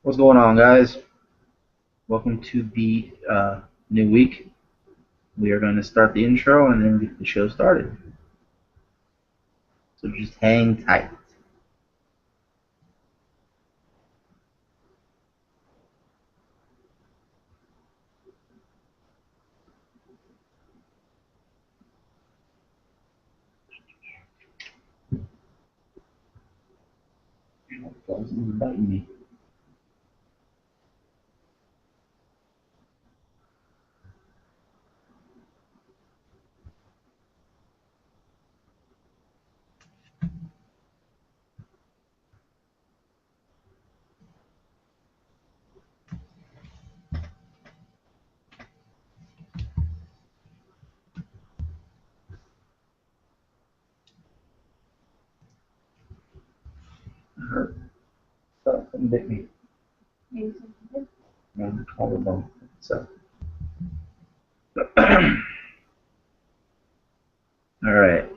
What's going on, guys? Welcome to the new week. We are going to start the intro and then get the show started. So just hang tight. Someone's biting me. It hurt. Something bit me. Maybe something good. On the collarbone. So. All right.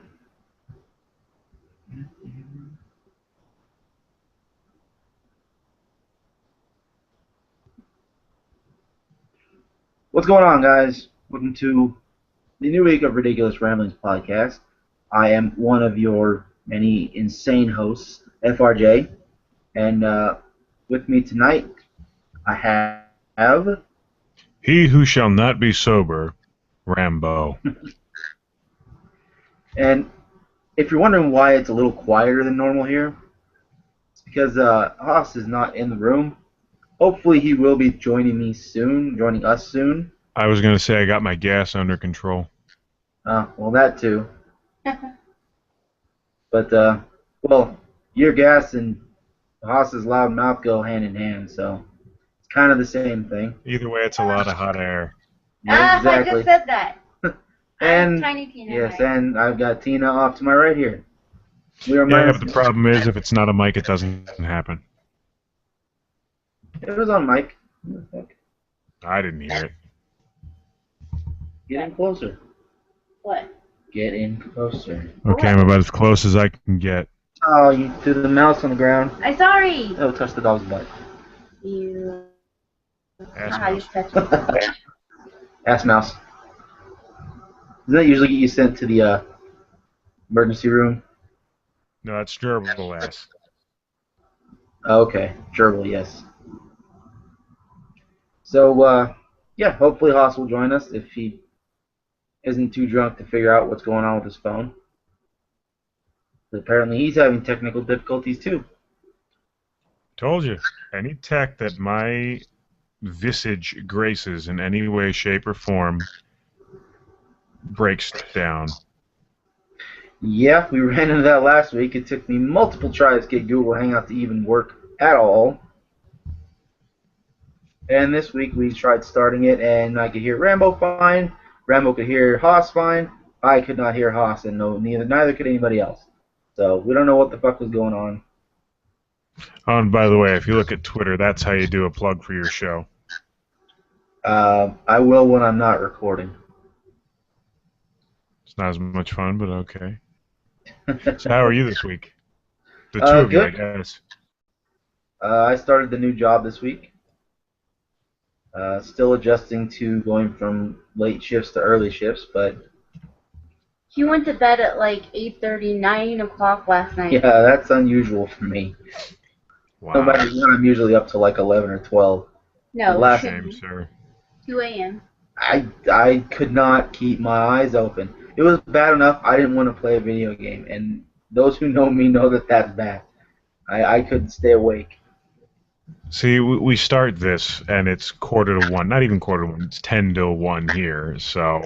What's going on, guys? Welcome to the new week of Ridiculous Ramblings podcast. I am one of your many insane hosts, FRJ, and with me tonight I have. He who shall not be sober, Rambo. And if you're wondering why it's a little quieter than normal here, it's because Haas is not in the room. Hopefully he will be joining us soon. I was going to say I got my gas under control. Well, that too. But, well, your gas and Haas's loud mouth go hand in hand, so it's kind of the same thing. Either way, it's a lot of hot air. Yeah, I exactly. just said that. And I'm Tiny Tina. yes, right? and I've got Tina off to my right here. We are Yeah, minus. but the problem is if it's not a mic, it doesn't happen. It was on mic. I didn't hear it. Get in closer. What? Get in closer. Okay, I'm about as close as I can get. Oh, you threw the mouse on the ground. I'm sorry. Oh, touch the dog's butt. You. Ass How you mouse. touch it? Ass mouse. Doesn't that usually get you sent to the emergency room? No, that's gerbil ass. Oh, okay, gerbil, yes. So, yeah, hopefully Haas will join us if he isn't too drunk to figure out what's going on with his phone. But apparently he's having technical difficulties too. Told you. Any tech that my visage graces in any way, shape, or form breaks down. Yeah, we ran into that last week. It took me multiple tries to get Google Hangout to even work at all. And this week we tried starting it, and I could hear Rambo fine. Rambo could hear Haas fine. I could not hear Haas, and neither could anybody else. So we don't know what the fuck was going on. Oh, and by the way, if you look at Twitter, that's how you do a plug for your show. I will when I'm not recording. It's not as much fun, but okay. So how are you this week? The two of you, I Good. guess. I started the new job this week. Still adjusting to going from late shifts to early shifts, but He went to bed at like 8:30, 9 o'clock last night. yeah, that's unusual for me. Wow. No matter what, I'm usually up to like 11 or 12. No, Last- Same, sir. 2 a.m. I could not keep my eyes open. It was bad enough I didn't want to play a video game, and those who know me know that that's bad. I couldn't stay awake. See, we start this, and it's 1:45. Not even 1:45. It's 10 to 1 here. So,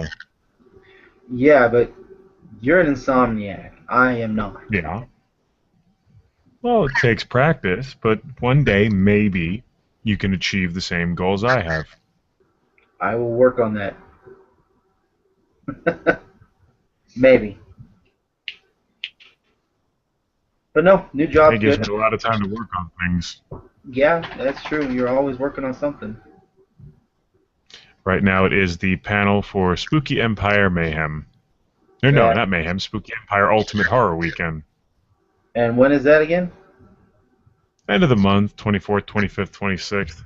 Yeah, but you're an insomniac. I am not. yeah. Well, it takes practice, but one day, maybe, you can achieve the same goals I have. I will work on that. Maybe. But no, new job. It gives Good. me a lot of time to work on things. Yeah, that's true. You're always working on something. Right now, it is the panel for Spooky Empire Mayhem. No, Yeah. not Mayhem. Spooky Empire Ultimate Horror Weekend. And when is that again? End of the month, 24th, 25th, 26th.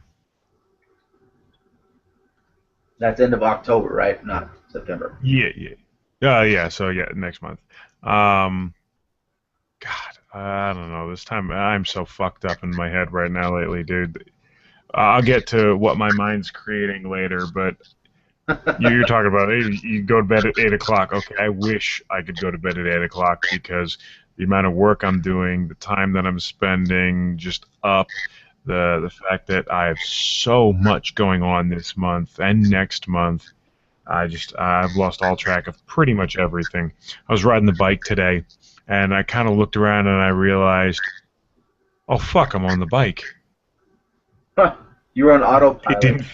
That's end of October, right? Not September. Yeah, yeah. Yeah, so yeah, next month. God, I don't know. This time, I'm so fucked up in my head right now lately, dude. I'll get to what my mind's creating later, but you're talking about, hey, you go to bed at 8 o'clock. Okay, I wish I could go to bed at 8 o'clock because the amount of work I'm doing, the time that I'm spending just up, the fact that I have so much going on this month and next month, I've lost all track of pretty much everything. I was riding the bike today, and I kind of looked around and I realized, oh fuck, I'm on the bike. You were on It autopilot.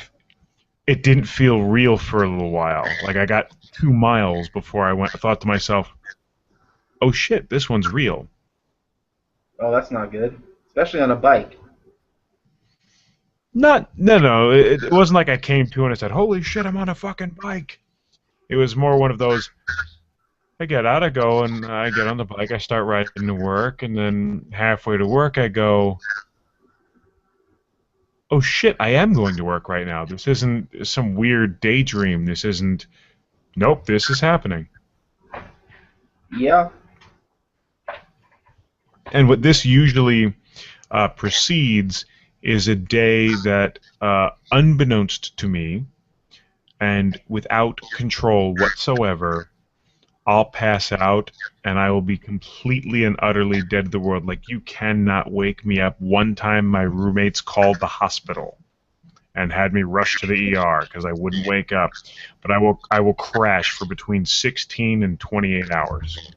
didn't feel real for a little while. Like I got 2 miles before I thought to myself, oh shit, this one's real. Oh, that's not good. Especially on a bike. No. It wasn't like I came to and I said, holy shit, I'm on a fucking bike. It was more one of those, I get out, I go, and I get on the bike, I start riding to work, and then halfway to work I go, oh shit, I am going to work right now. This isn't some weird daydream. This isn't, nope, this is happening. Yeah. And what this usually precedes is a day that, unbeknownst to me, and without control whatsoever, I'll pass out and I will be completely and utterly dead to the world. Like, you cannot wake me up. One time my roommates called the hospital and had me rush to the ER because I wouldn't wake up. But I will crash for between 16 and 28 hours.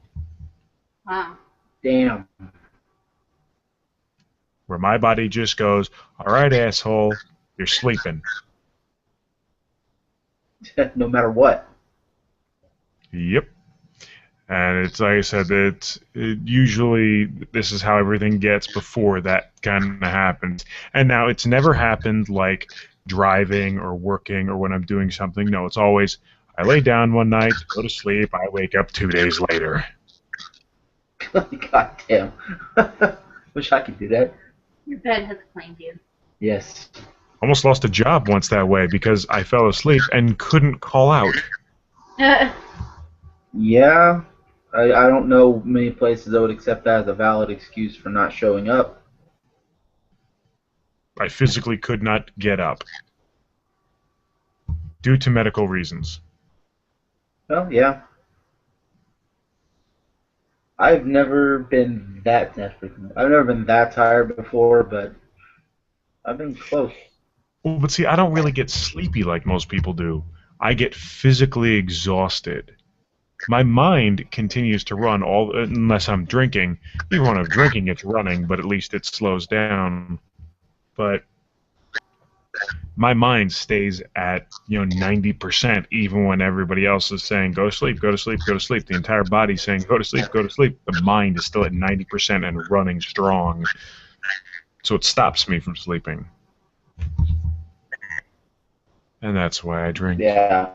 Wow. Damn. Where my body just goes, all right, asshole, you're sleeping. No matter what. Yep. And it's like I said, usually this is how everything gets before that kind of happens. And now it's never happened like driving or working or when I'm doing something. No, it's always I lay down one night, go to sleep, I wake up 2 days later. God damn. Wish I could do that. Your bed has claimed you. Yes. Almost lost a job once that way because I fell asleep and couldn't call out. Yeah. I don't know many places that would accept that as a valid excuse for not showing up. I physically could not get up due to medical reasons. Well, yeah. I've never been that desperate. I've never been that tired before, but I've been close. Well, but see, I don't really get sleepy like most people do. I get physically exhausted. My mind continues to run unless I'm drinking. Even when I'm drinking, it's running, but at least it slows down. But my mind stays at 90%, even when everybody else is saying go to sleep, go to sleep, go to sleep. The entire body's saying go to sleep, go to sleep. The mind is still at 90% and running strong, so it stops me from sleeping, and that's why I drink. Yeah.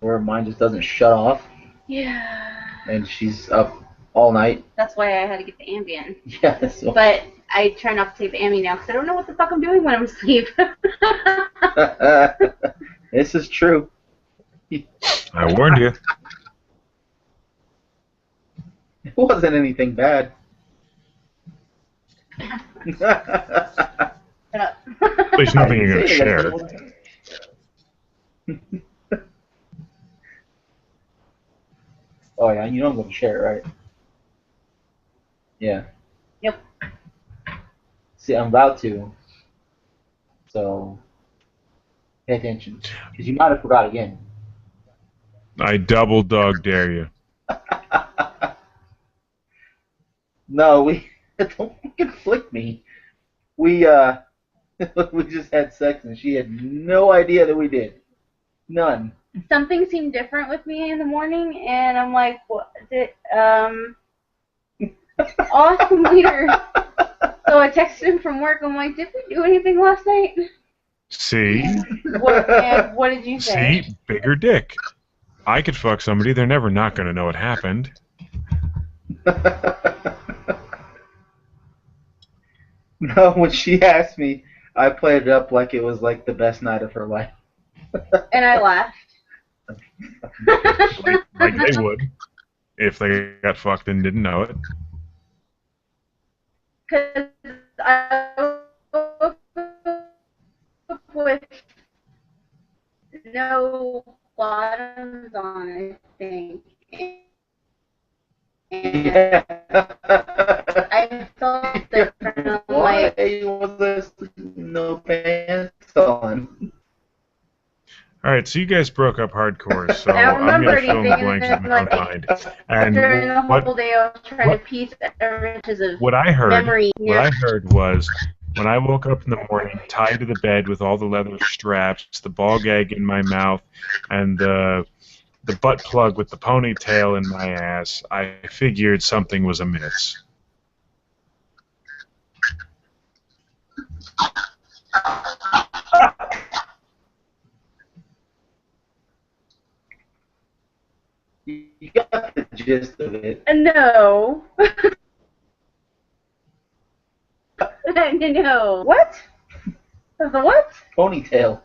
Where mine just doesn't shut off, Yeah. and she's up all night. That's why I had to get the Ambien. Yeah. So. But I try not to take the Ambien now because I don't know what the fuck I'm doing when I'm asleep. This is true. I warned you. It wasn't anything bad. Shut up. At least nothing you're gonna share. Oh yeah, you know I'm gonna share it, right? Yeah. Yep. See, I'm about to. So pay attention, because you might have forgot again. I double dog dare you. No, we don't fucking flick me. We we just had sex and she had no idea that we did. None. Something seemed different with me in the morning, and I'm like, what? Awesome weird. So I texted him from work. I'm like, did we do anything last night? See? And what did you say? See? Bigger dick. I could fuck somebody. They're never not going to know it happened. No, when she asked me, I played it up like it was like the best night of her life. And I laughed. Like they would if they got fucked and didn't know it. Because I woke up with no bottoms on, I think. And Yeah. I felt different. I'm Why like, was there no pants on? All right, so you guys broke up hardcore, so I don't I'm remember gonna fill in the anything. blanks in And my then, own like, mind. And during the what whole day, I was trying what to piece every inches of what I heard memory. what I heard was when I woke up in the morning, tied to the bed with all the leather straps, the ball gag in my mouth, and the butt plug with the ponytail in my ass, I figured something was amiss. You got the gist of it. No. No. What? The what? Ponytail.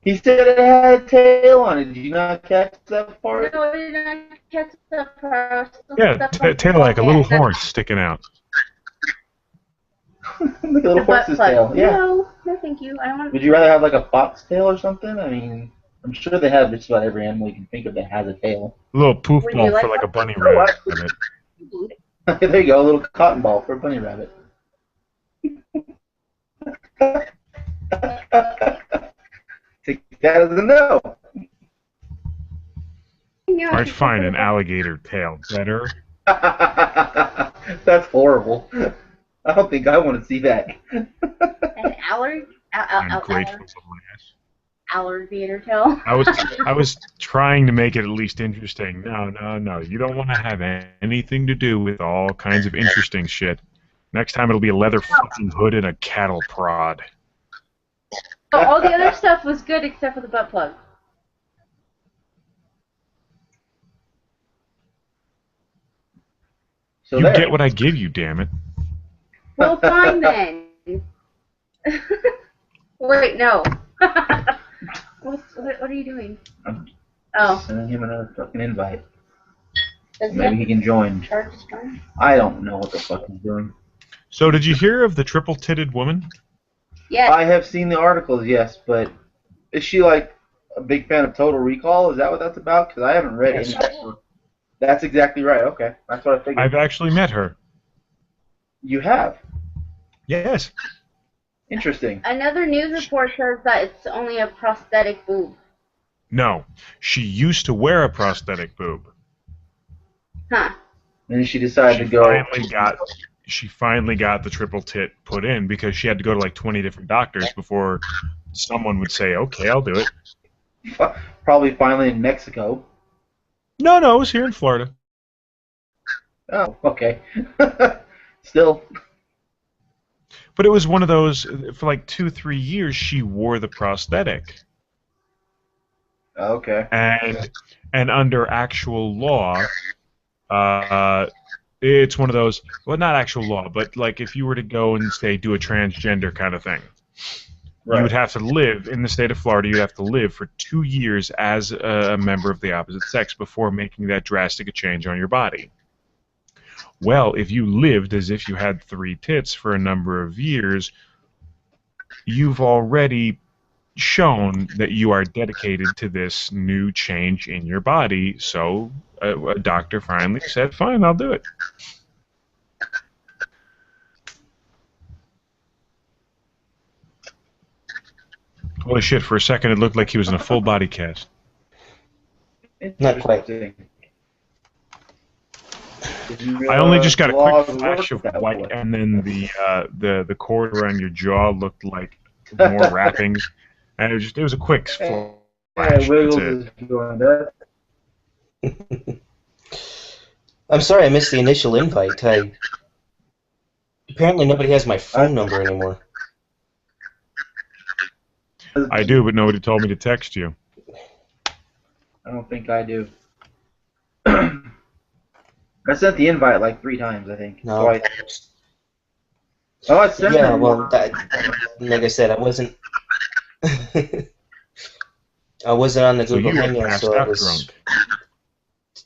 He said it had a tail on it. Did you not catch that part? No, I did not catch the part. Yeah, tail like a little horse sticking out. Like a little The butt horse's plug. tail. Yeah. No, no, thank you. I don't want. Would you rather have like a fox tail or something? I mean, I'm sure they have just about every animal you can think of that has a tail. A little poof Would ball you for like like a bunny Oh, rabbit. there you go, a little cotton ball for a bunny rabbit. Take that as a no. Alright, fine, an alligator tail. Better? That's horrible. I don't think I want to see that. An Ungrateful little ass. alligator tail. I was trying to make it at least interesting. No. You don't want to have anything to do with all kinds of interesting shit. Next time it'll be a leather fucking hood and a cattle prod. Oh, all the other stuff was good except for the butt plug. So You there. get what I give you, damn it. Well, fine then. Wait, no. What are you doing? I'm Oh. sending him another fucking invite. Does Maybe he can join. charge his phone? I don't know what the fuck he's doing. So did you hear of the triple-titted woman? Yes. I have seen the articles, yes, but is she like a big fan of Total Recall? Is that what that's about? Because I haven't read Yes. any. That's exactly right. Okay, that's what I figured. I've actually met her. You have. Yes. Interesting. Another news report says that it's only a prosthetic boob. No. She used to wear a prosthetic boob. Huh. And she decided to go. She finally got the triple tit put in because she had to go to like 20 different doctors before someone would say, okay, I'll do it. Probably finally in Mexico. No, it was here in Florida. Oh, okay. Still. But it was one of those, for like 2-3 years, she wore the prosthetic. Okay. And under actual law, it's one of those, well, not actual law, but like if you were to go and, say, do a transgender kind of thing, Right. you would have to live, in the state of Florida, you'd have to live for 2 years as a member of the opposite sex before making that drastic a change on your body. Well, if you lived as if you had 3 tits for a number of years, you've already shown that you are dedicated to this new change in your body, so a doctor finally said, fine, I'll do it. Holy shit, for a second it looked like he was in a full body cast. Not quite. I only just got a quick flash of white, and then the cord around your jaw looked like more wrappings, and it was a quick flash. Yeah, Wiggles That's it. is doing that. I'm sorry I missed the initial invite. Apparently nobody has my phone number anymore. I do, but nobody told me to text you. I don't think I do. I sent the invite like 3 times, I think. No. Twice. Oh, I sent Yeah, it. well, like I said, I wasn't. I wasn't on the So Google you were Hangout, passed so I out was. drunk.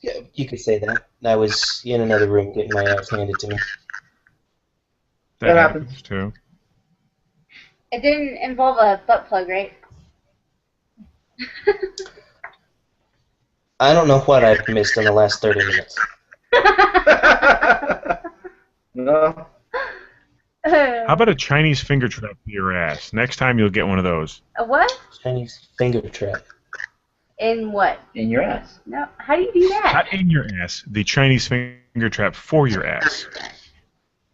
Yeah, you could say that. I was in another room getting my ass handed to me. That That happens too. It didn't involve a butt plug, right? I don't know what I've missed in the last 30 minutes. No. How about a Chinese finger trap for your ass? Next time you'll get one of those. A what? Chinese finger trap. In what? In your ass. No. How do you do that? Not in your ass. The Chinese finger trap for your ass.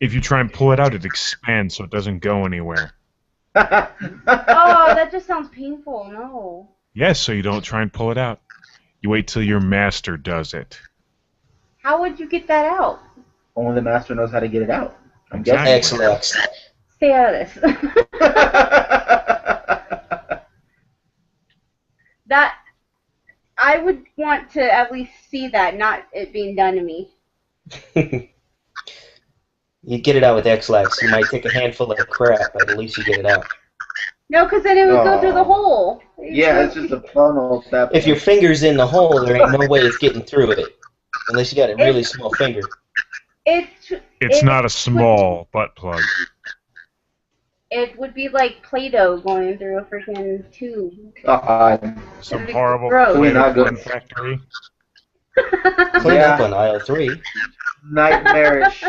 If you try and pull it out, it expands so it doesn't go anywhere. Oh, that just sounds painful. No. Yes, so you don't try and pull it out. You wait till your master does it. How would you get that out? Only the master knows how to get it out. I'm Exactly. XLX. Stay out of this. guessing. That I would want to at least see that, not it being done to me. You get it out with XLX. You might take a handful of crap, but at least you get it out. No, because then it would go through the hole. Yeah, it's just a funnel. If your finger's in the hole, there ain't no way it's getting through it. Unless you got a really small finger. It's not a small butt plug. It would be like Play-Doh going through a freaking tube. Some It'd be horrible gross. We're not Play-Doh good. fun factory. Clean Yeah. up on aisle 3. Nightmarish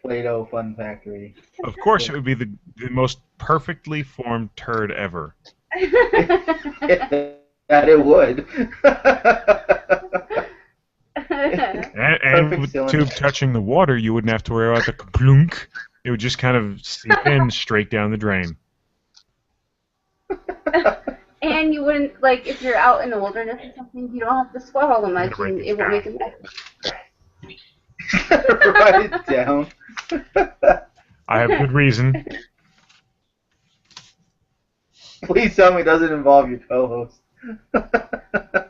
Play-Doh Fun Factory. Of course, it would be the most perfectly formed turd ever. That it would. And with the cylinder. tube touching the water, you wouldn't have to worry about the kaplunk. It would just kind of seep in straight down the drain. And you wouldn't, like, if you're out in the wilderness or something, you don't have to squat all the much, Write and this it won't down. make a mess. Write it down. I have good reason. Please tell me it doesn't involve your co-host.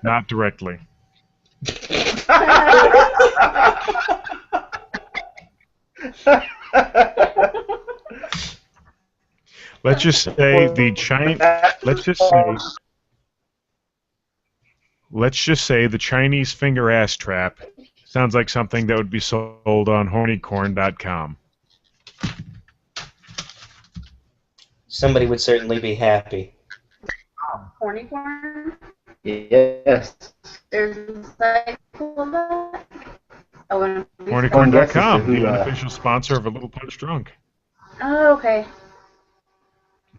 Not directly. Let's just say the Chinese. Let's just say the Chinese finger ass trap sounds like something that would be sold on hornycorn.com. Somebody would certainly be happy. Horny corn? Yes. There's a site called that? Hornycorn.com, Who, the unofficial sponsor of A Little Punch Drunk. Oh, okay.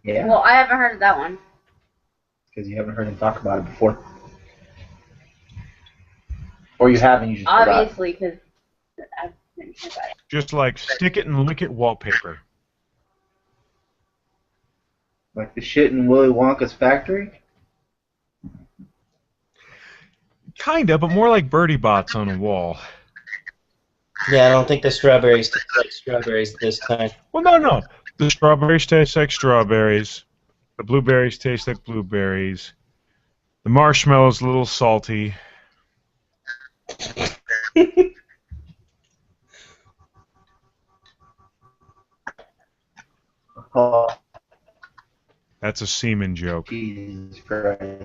Yeah. Well, I haven't heard of that one. Because you haven't heard him talk about it before. Or you haven't, you just forgot. Obviously, because I've been heard about it. Just like stick it and lick it wallpaper. Like the shit in Willy Wonka's factory? Kinda, but more like birdie bots on a wall. Yeah, I don't think the strawberries taste like strawberries this time. Well, no. The strawberries taste like strawberries. The blueberries taste like blueberries. The marshmallow's a little salty. Oh, That's a semen joke. Jesus Christ.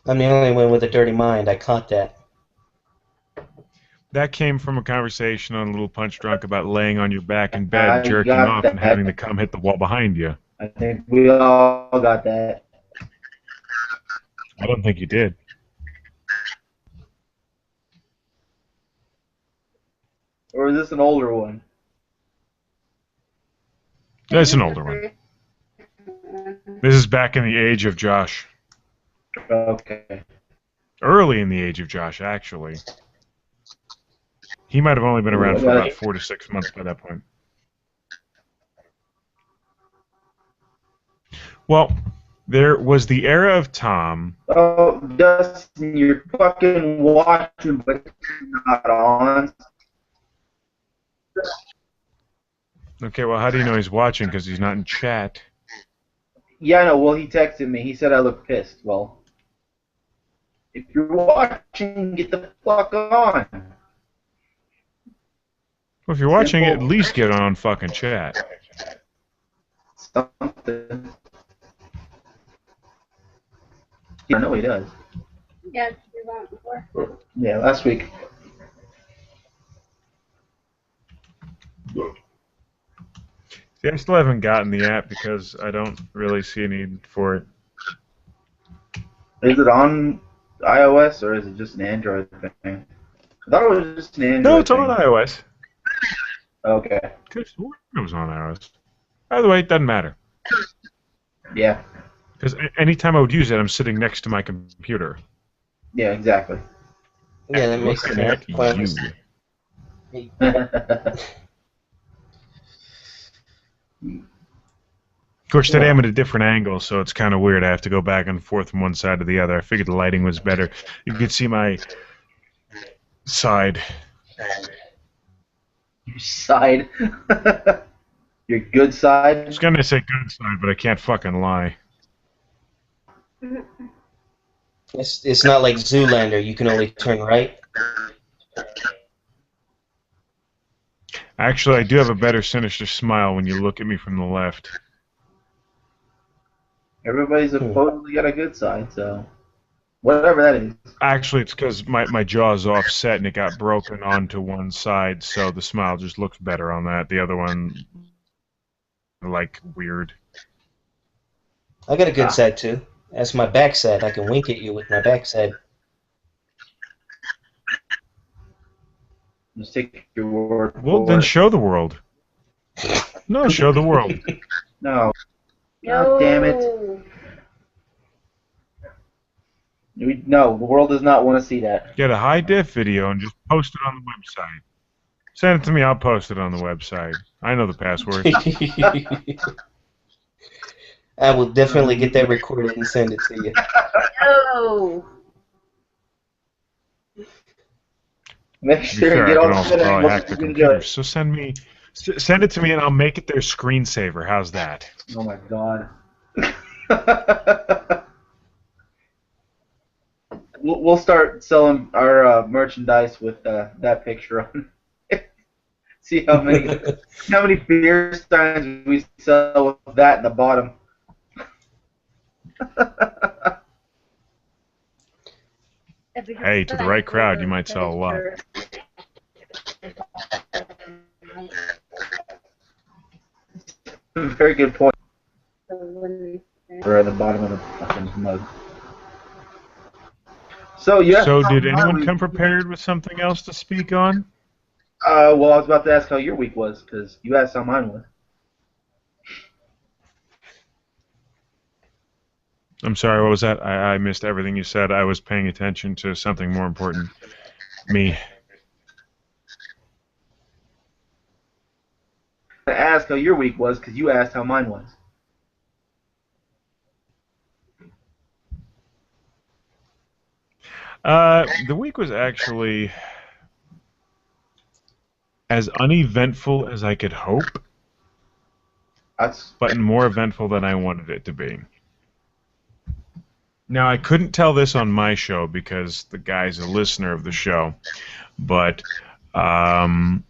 I'm the only one with a dirty mind. I caught that. That came from a conversation on A Little Punch Drunk about laying on your back in bed, I jerking got off, and that. having the cum hit the wall behind you. I think we all got that. I don't think you did. Or is this an older one? That's an older one. This is back in the age of Josh. Okay. Early in the age of Josh, actually. He might have only been around for about 4 to 6 months by that point. Well, there was the era of Tom. Oh, Dustin, you're fucking watching, but you're not on. Okay, well, how do you know he's watching? Because he's not in chat. Yeah, I know. Well, he texted me. He said I look pissed. Well, if you're watching, get the fuck on. Well, if you're watching it, at least get on fucking chat. Something. Yeah, I know he does. Yeah, you've on it before. Yeah, last week. See, I still haven't gotten the app because I don't really see a need for it. Is it on iOS or is it just an Android thing? I thought it was just an Android No, it's thing. on iOS. Okay. Could have sworn it was on iOS. By the way, it doesn't matter. Yeah. Because anytime I would use it, I'm sitting next to my computer. Yeah, exactly. Yeah, that makes Looking at sense. you. Of course, today I'm at a different angle, so it's kind of weird. I have to go back and forth from one side to the other. I figured the lighting was better. You could see my side. Your side. Your good I side. was going to say good side, but I can't fucking lie. It's not like Zoolander. You can only turn right. Actually, I do have a better sinister smile when you look at me from the left. Everybody's supposedly got a good side, so whatever that is. Actually, it's because my jaw's offset and it got broken onto one side, so the smile just looks better on that. The other one, like, weird. I got a good side too. That's my backside. I can wink at you with my backside. Just take your word Well, for then it. show the world. No, show the world. No. No. God damn it. No, the world does not want to see that. Get a high def video and just post it on the website. Send it to me, I'll post it on the website. I know the password. I will definitely get that recorded and send it to you. No. Make To be sure fair, you get I all can also the probably hack the you can do computer. it. So send it to me and I'll make it their screensaver. How's that? Oh my god. We'll start selling our merchandise with that picture on. See how many beer steins we sell with that in the bottom. Hey, to the right crowd, you might sell a lot. Very good point. We're at the bottom of the fucking mug. So yeah. So did anyone come prepared with something else to speak on? Well, I was about to ask how your week was because you asked how mine was. I'm sorry, what was that? I missed everything you said. I was paying attention to something more important. Me. I asked how your week was because you asked how mine was. The week was actually as uneventful as I could hope, but more eventful than I wanted it to be. Now, I couldn't tell this on my show because the guy's a listener of the show, but one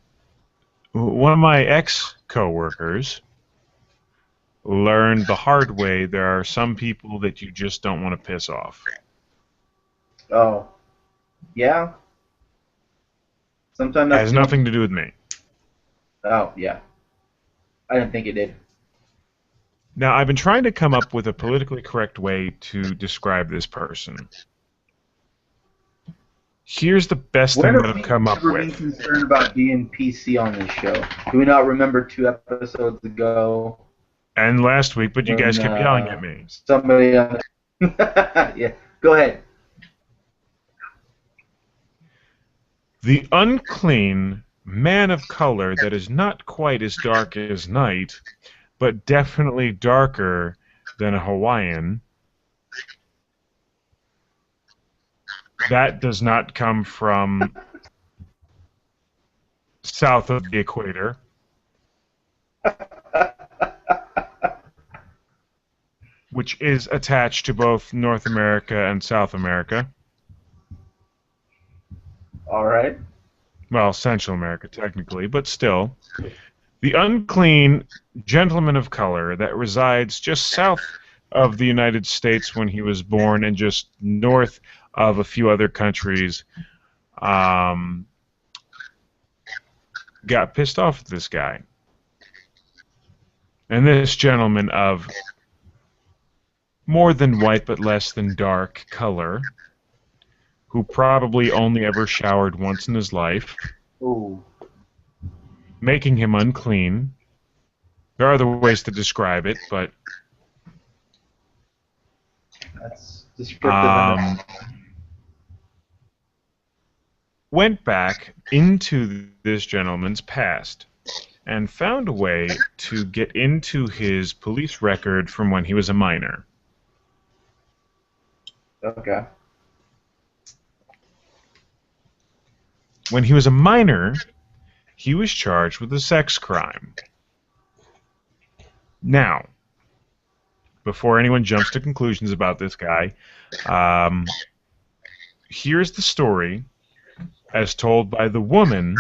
of my ex-coworkers learned the hard way there are some people that you just don't want to piss off. Oh. Yeah? Sometimes It that's has nothing to do with me. Oh, yeah. I didn't think it did. Now, I've been trying to come up with a politically correct way to describe this person. Here's the best thing that I've come up When have we with. ever been concerned about being PC on this show? Do we not remember 2 episodes ago? And last week, but you when, guys kept yelling at me. Somebody on yeah, go ahead. The unclean man of color that is not quite as dark as night, but definitely darker than a Hawaiian. That does not come from south of the equator. Which is attached to both North America and South America. All right. well, Central America technically, but still, the unclean gentleman of color that resides just south of the United States when he was born and just north of a few other countries, um, got pissed off at this guy. And this gentleman of more than white but less than dark color, who probably only ever showered once in his life, Ooh, making him unclean. There are other ways to describe it, but that's descriptive enough. Went back into this gentleman's past and found a way to get into his police record from when he was a minor. Okay. When he was a minor, he was charged with a sex crime. Now, before anyone jumps to conclusions about this guy, here's the story as told by the woman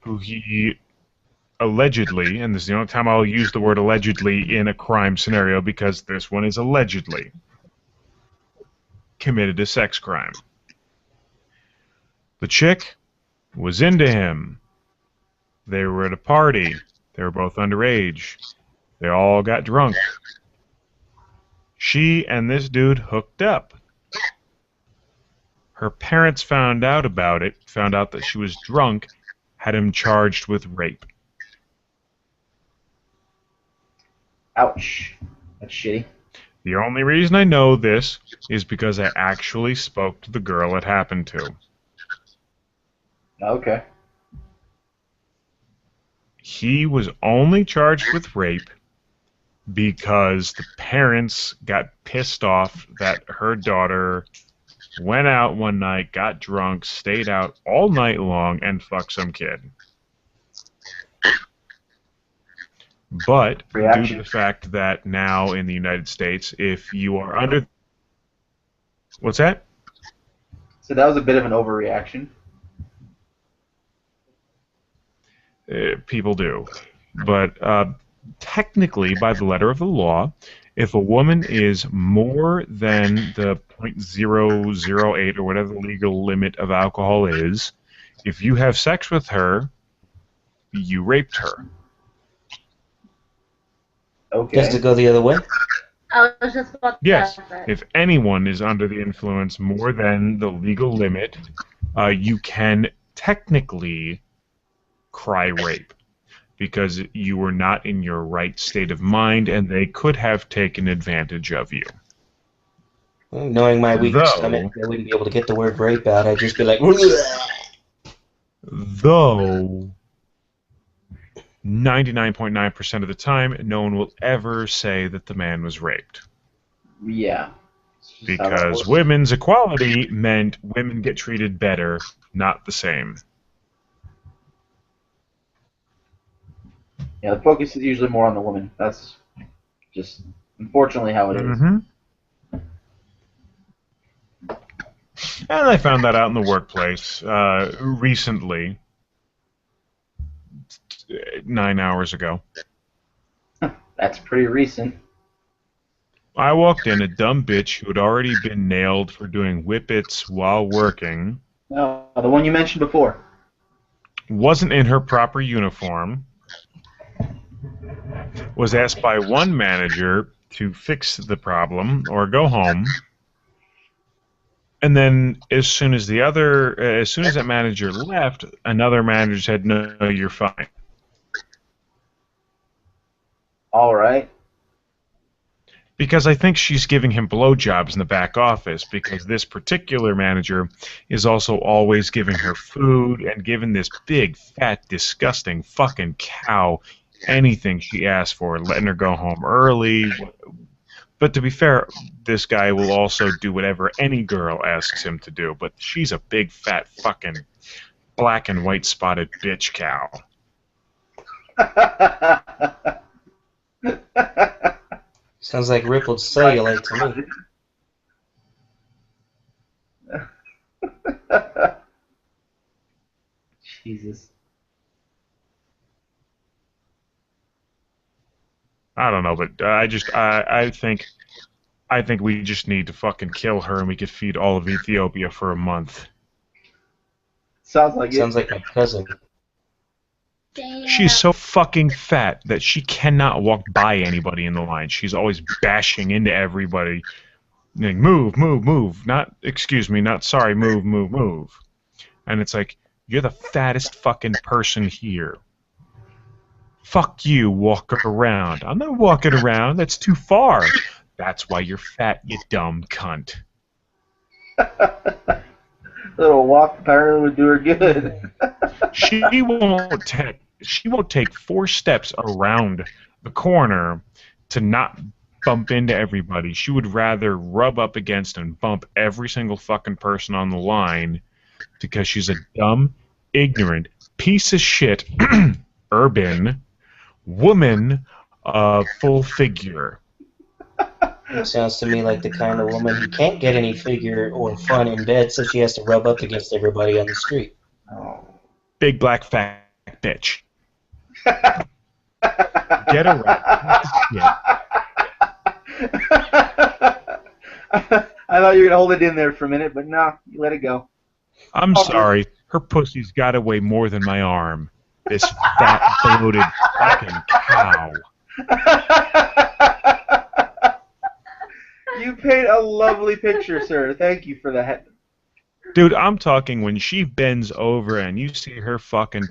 who he allegedly, and this is the only time I'll use the word allegedly in a crime scenario because this one is allegedly, committed a sex crime. The chick was into him. They were at a party. They were both underage. They all got drunk. She and this dude hooked up. Her parents found out about it, found out that she was drunk, had him charged with rape. Ouch. That's shitty. The only reason I know this is because I actually spoke to the girl it happened to. Okay. He was only charged with rape because the parents got pissed off that her daughter went out one night, got drunk, stayed out all night long, and fucked some kid. But due to the fact that now in the United States, if you are under... What's that? So that was a bit of an overreaction. People do. But technically, by the letter of the law, if a woman is more than the 0.008 or whatever the legal limit of alcohol is, if you have sex with her, you raped her. Okay. Does it go the other way? I was just about to Yes. ask that. If anyone is under the influence more than the legal limit, you can technically cry rape because you were not in your right state of mind and they could have taken advantage of you. Well, knowing my weak Though- stomach, I wouldn't be able to get the word rape out. I'd just be like, Though 99.9% of the time, no one will ever say that the man was raped. Yeah. It's just how that Because works. women's equality meant women get treated better, not the same. Yeah, the focus is usually more on the woman. That's just unfortunately how it is. Mm-hmm. And I found that out in the workplace recently, 9 hours ago. That's pretty recent. I walked in, a dumb bitch who had already been nailed for doing whippets while working, No, the one you mentioned before. wasn't in her proper uniform, was asked by one manager to fix the problem or go home, and then as soon as that manager left, another manager said, "No, you're fine." All right. Because I think she's giving him blowjobs in the back office, because this particular manager is also always giving her food and giving this big, fat, disgusting fucking cow anything she asks for, letting her go home early. But to be fair, this guy will also do whatever any girl asks him to do, but she's a big, fat, fucking black and white spotted bitch cow. sounds like rippled cellulite to me. Jesus. I don't know, but I think we just need to fucking kill her and we could feed all of Ethiopia for a month. Sounds like it. Sounds like my cousin. She's Damn. so fucking fat that she cannot walk by anybody in the line. She's always bashing into everybody. Like, move, move, move. Not, excuse me, not sorry, move, move, move. And it's like, you're the fattest fucking person here. Fuck you, walk around. I'm not walking around. That's too far. That's why you're fat, you dumb cunt. Little walk apparently would do her good. She won't take 4 steps around the corner to not bump into everybody. She would rather rub up against and bump every single fucking person on the line because she's a dumb, ignorant piece of shit, urban woman of full figure. It sounds to me like the kind of woman who can't get any figure or fun in bed, so she has to rub up against everybody on the street. Oh. Big black fat bitch. Get around. Yeah. I thought you were gonna hold it in there for a minute, but no, you let it go. I'm sorry. Her pussy's got to weigh more than my arm. This fat, bloated fucking cow. You paint a lovely picture, sir. Thank you for that. Dude, I'm talking when she bends over and you see her fucking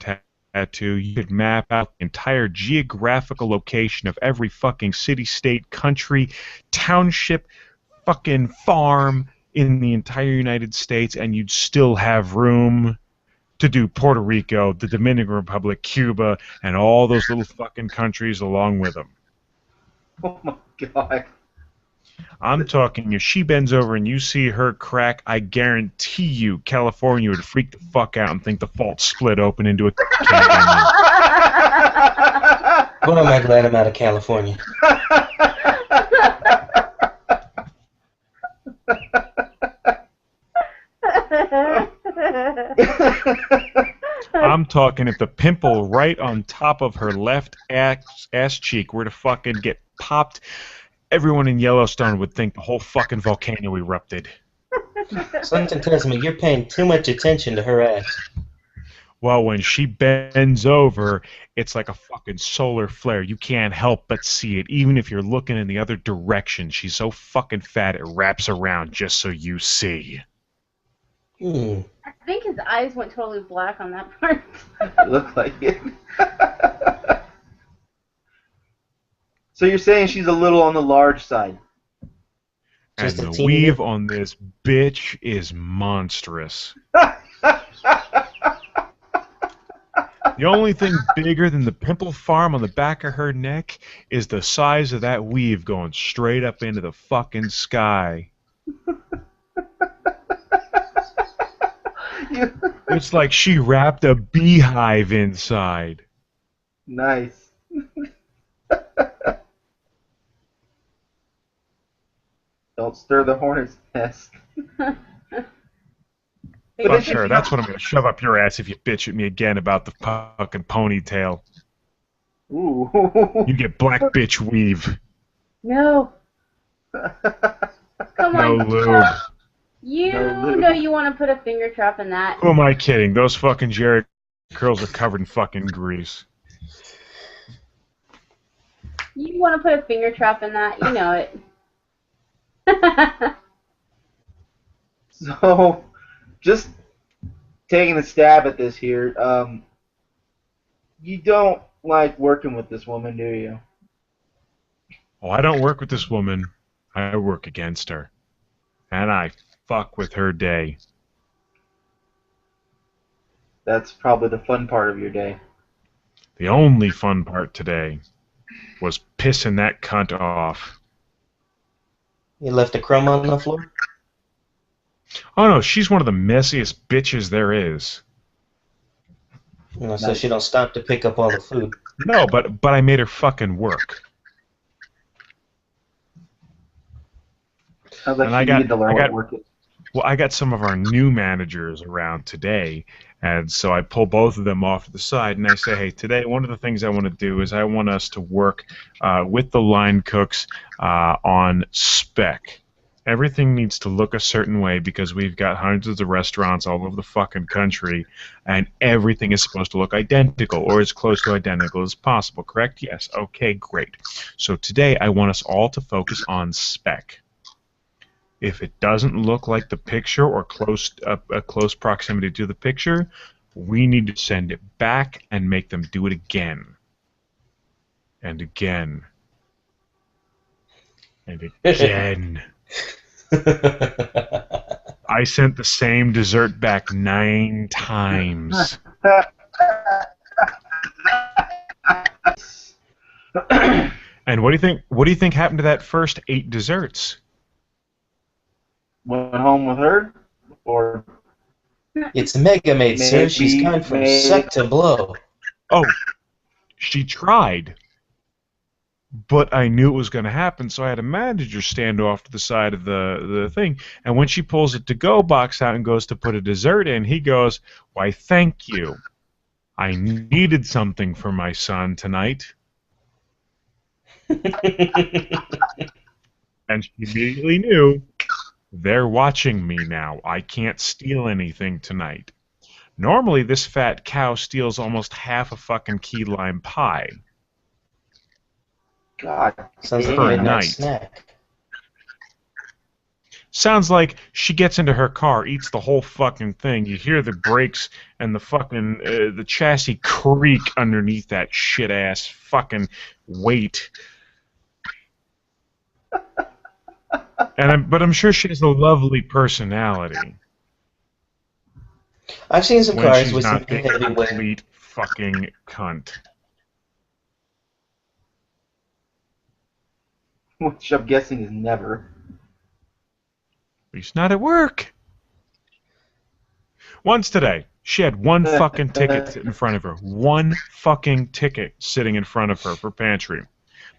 tattoo, you could map out the entire geographical location of every fucking city, state, country, township, fucking farm in the entire United States, and you'd still have room to do Puerto Rico, the Dominican Republic, Cuba, and all those little fucking countries along with them. Oh my god. I'm talking, if she bends over and you see her crack, I guarantee you California would freak the fuck out and think the fault split open into a canyon. Boy, am I glad I'm out of California. I'm talking if the pimple right on top of her left ass cheek were to fucking get popped, everyone in Yellowstone would think the whole fucking volcano erupted. Something tells me you're paying too much attention to her ass. Well, when she bends over, it's like a fucking solar flare. You can't help but see it, even if you're looking in the other direction. She's so fucking fat it wraps around just so you see. Hmm. I think his eyes went totally black on that part. It looked like it. So you're saying she's a little on the large side? And Just a the teeny weave bit. on this bitch is monstrous. The only thing bigger than the pimple farm on the back of her neck is the size of that weave going straight up into the fucking sky. It's like she wrapped a beehive inside. Nice. Don't stir the hornet's nest. But Fuck then she- her. That's what I'm going to shove up your ass if you bitch at me again about the fucking ponytail. Ooh. You get black bitch weave. No. Come No on. lube. You No lube. know you want to put a finger trap in that. Who am I kidding? Those fucking Jerry curls are covered in fucking grease. You want to put a finger trap in that. You know it. So, just taking a stab at this here, you don't like working with this woman, do you? Oh, I don't work with this woman. I work against her. And I fuck with her day. That's probably the fun part of your day. The only fun part today was pissing that cunt off. You left a crumb on the floor? Oh no, she's one of the messiest bitches there is. You know, so she don't stop to pick up all the food. No, but I made her fucking work. Sounds like And she I got- needed to learn I what got- work is. Well, I got some of our new managers around today, And so I pull both of them off to the side, and I say, hey, today one of the things I want to do is I want us to work with the line cooks on spec. Everything needs to look a certain way because we've got hundreds of restaurants all over the fucking country, and everything is supposed to look identical or as close to identical as possible, correct? Yes. Okay, great. So today I want us all to focus on spec. If it doesn't look like the picture or a close proximity to the picture, we need to send it back and make them do it again. And again. And again. I sent the same dessert back 9 times. And what do you think? What do you think happened to that first 8 desserts? Went home with her, or It's Mega Maid, sir. She's gone from suck to blow. Oh, she tried. But I knew it was going to happen, so I had a manager stand off to the side of the thing. And when she pulls a to-go box out and goes to put a dessert in, he goes, "Why, thank you. I needed something for my son tonight." And she immediately knew, they're watching me now. I can't steal anything tonight. Normally, this fat cow steals almost half a fucking key lime pie. God, Sounds like Per a midnight night. snack. Sounds like she gets into her car, eats the whole fucking thing. You hear the brakes and the fucking the chassis creak underneath that shit ass fucking weight. But I'm sure she has a lovely personality. I've seen some When cars she's with some not being a heavyweight. complete fucking cunt. which I'm guessing is never. At least not at work. Once today, she had one fucking ticket sitting in front of her. One fucking ticket sitting in front of her for pantry.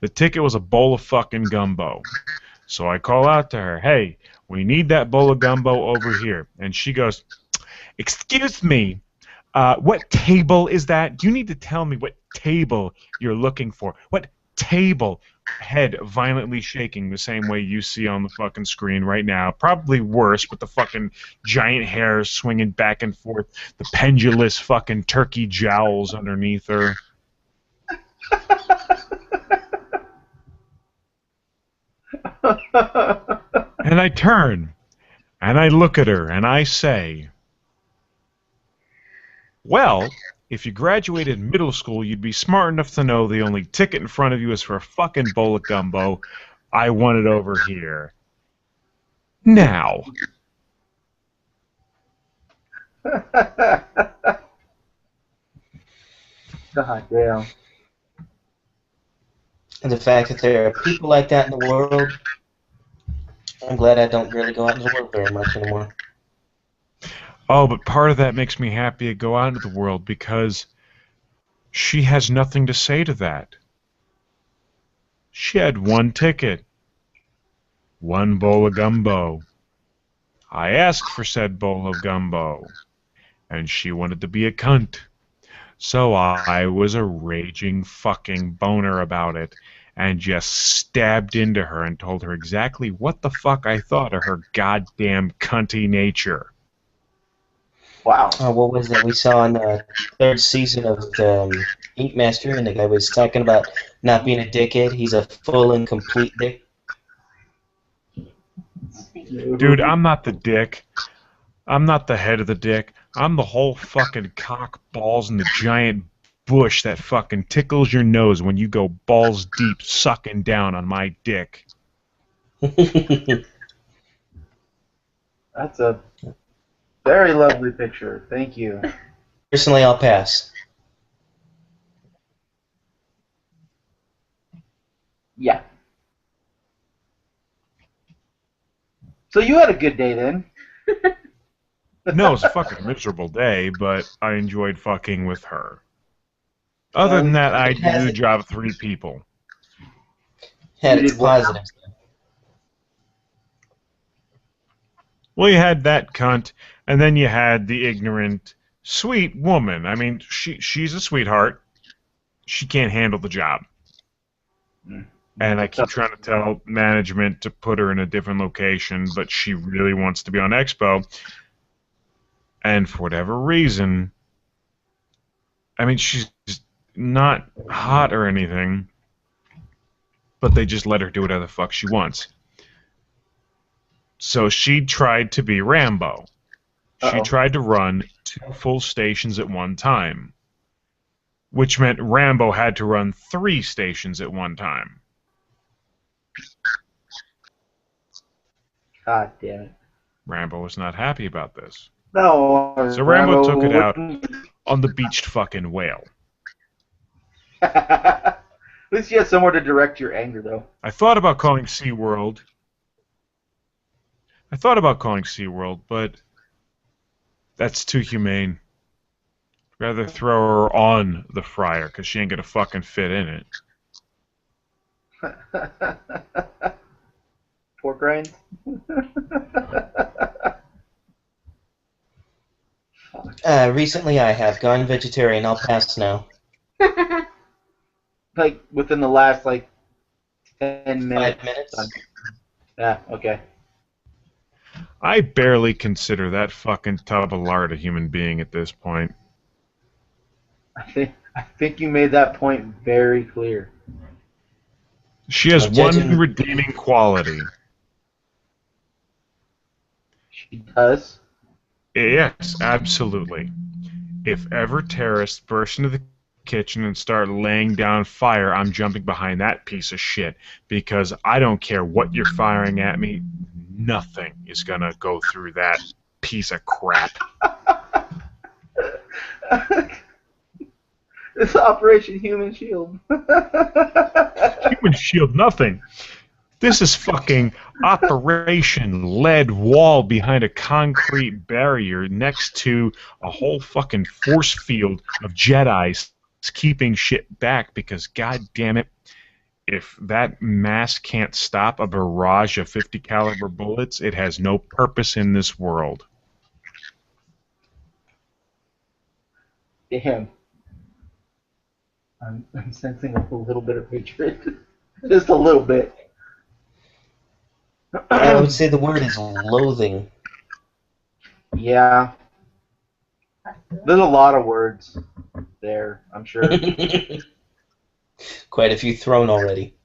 The ticket was a bowl of fucking gumbo. So I call out to her, "Hey, we need that bowl of gumbo over here." And she goes, "Excuse me, what table is that? You need to tell me what table you're looking for. What table?" Head violently shaking the same way you see on the fucking screen right now. Probably worse, with the fucking giant hairs swinging back and forth, the pendulous fucking turkey jowls underneath her. And I turn, and I look at her, and I say, "Well, if you graduated middle school, you'd be smart enough to know the only ticket in front of you is for a fucking bowl of gumbo. I want it over here. Now." God damn. And the fact that there are people like that in the world, I'm glad I don't really go out into the world very much anymore. Oh, but part of that makes me happy to go out into the world because she has nothing to say to that. She had one ticket. One bowl of gumbo. I asked for said bowl of gumbo, and she wanted to be a cunt. So I was a raging fucking boner about it, and just stabbed into her and told her exactly what the fuck I thought of her goddamn cunty nature. Wow. What was that we saw in the 3rd season of Ink Master, and the guy was talking about not being a dickhead. He's a full and complete dick. Dude, I'm not the dick. I'm not the head of the dick. I'm the whole fucking cock, balls, and the giant bush that fucking tickles your nose when you go balls deep sucking down on my dick. That's a very lovely picture. Thank you. Personally, I'll pass. Yeah. So you had a good day then. No, it's a fucking miserable day, but I enjoyed fucking with her. Other than that, I do the job of 3 people. Had You its did what? positives. Well, you had that cunt, and then you had the ignorant, Sweet woman. I mean, she's a sweetheart. She can't handle the job. And I keep trying to tell management to put her in a different location, but she really wants to be on Expo. And for whatever reason, I mean, she's not hot or anything, but they just let her do whatever the fuck she wants. So she tried to be Rambo. She tried to run 2 full stations at one time, which meant Rambo had to run 3 stations at one time. God damn it. Rambo was not happy about this. No. So Rambo took it out on the beached fucking whale. At least you had somewhere to direct your anger, though. I thought about calling SeaWorld, but that's too humane. Rather throw her on the fryer, because she ain't gonna fucking fit in it. Pork rinds? Recently I have gone vegetarian. I'll pass now. Like, within the last, 10 minutes? 5 minutes? Yeah, okay. I barely consider that fucking tub of lard a human being at this point. I think you made that point very clear. She has Judging- one redeeming quality. She does. Yes, absolutely. If ever terrorists burst into the kitchen and start laying down fire, I'm jumping behind that piece of shit, because I don't care what you're firing at me, nothing is gonna go through that piece of crap. It's Operation Human Shield. Human shield, nothing. This is fucking Operation Lead Wall behind a concrete barrier next to a whole fucking force field of Jedis keeping shit back, because god damn it, if that mask can't stop a barrage of 50 caliber bullets, it has no purpose in this world. Damn. I'm sensing a little bit of hatred. Just a little bit. I would say the word is loathing. Yeah. There's a lot of words there, I'm sure. Quite a few thrown already.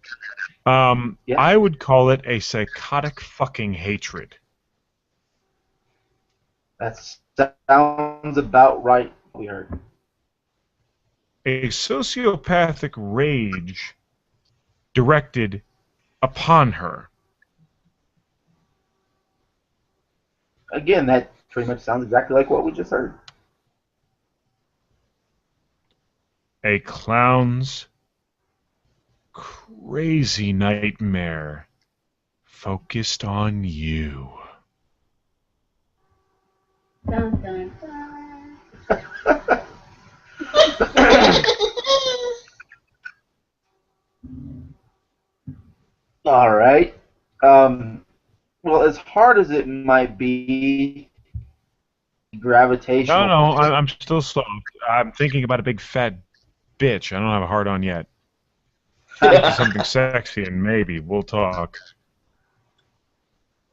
Yeah. I would call it a psychotic fucking hatred. That sounds about right, we heard. A sociopathic rage directed upon her. Again, that pretty much sounds exactly like what we just heard. A clown's crazy nightmare focused on you. Dun, dun, dun. All right. Well, as hard as it might be, gravitational. No, I'm still slow. I'm thinking about a big fat bitch. I don't have a heart on yet. Something sexy, and maybe we'll talk.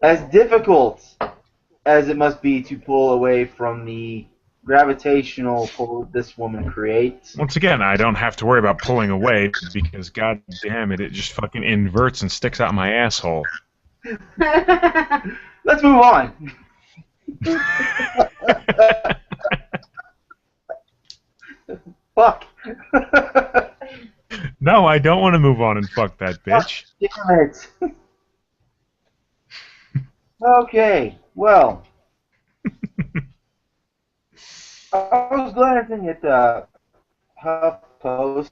As difficult as it must be to pull away from the gravitational pull this woman creates. Once again, I don't have to worry about pulling away, because god damn it, it just fucking inverts and sticks out my asshole. Let's move on. Fuck. No, I don't want to move on and fuck that bitch. Damn it. Okay, well. I was glancing at HuffPost,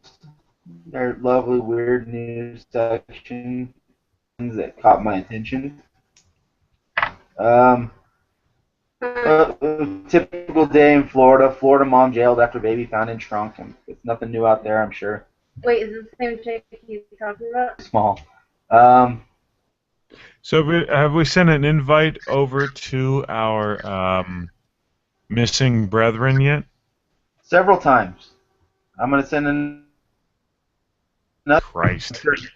their lovely weird news section that caught my attention. A typical day in Florida. Florida mom jailed after baby found in trunk. And it's nothing new out there, I'm sure. Wait, is it the same chick he's talking about? Small. So have we sent an invite over to our Missing brethren yet? Several times. I'm gonna send another. Christ. I was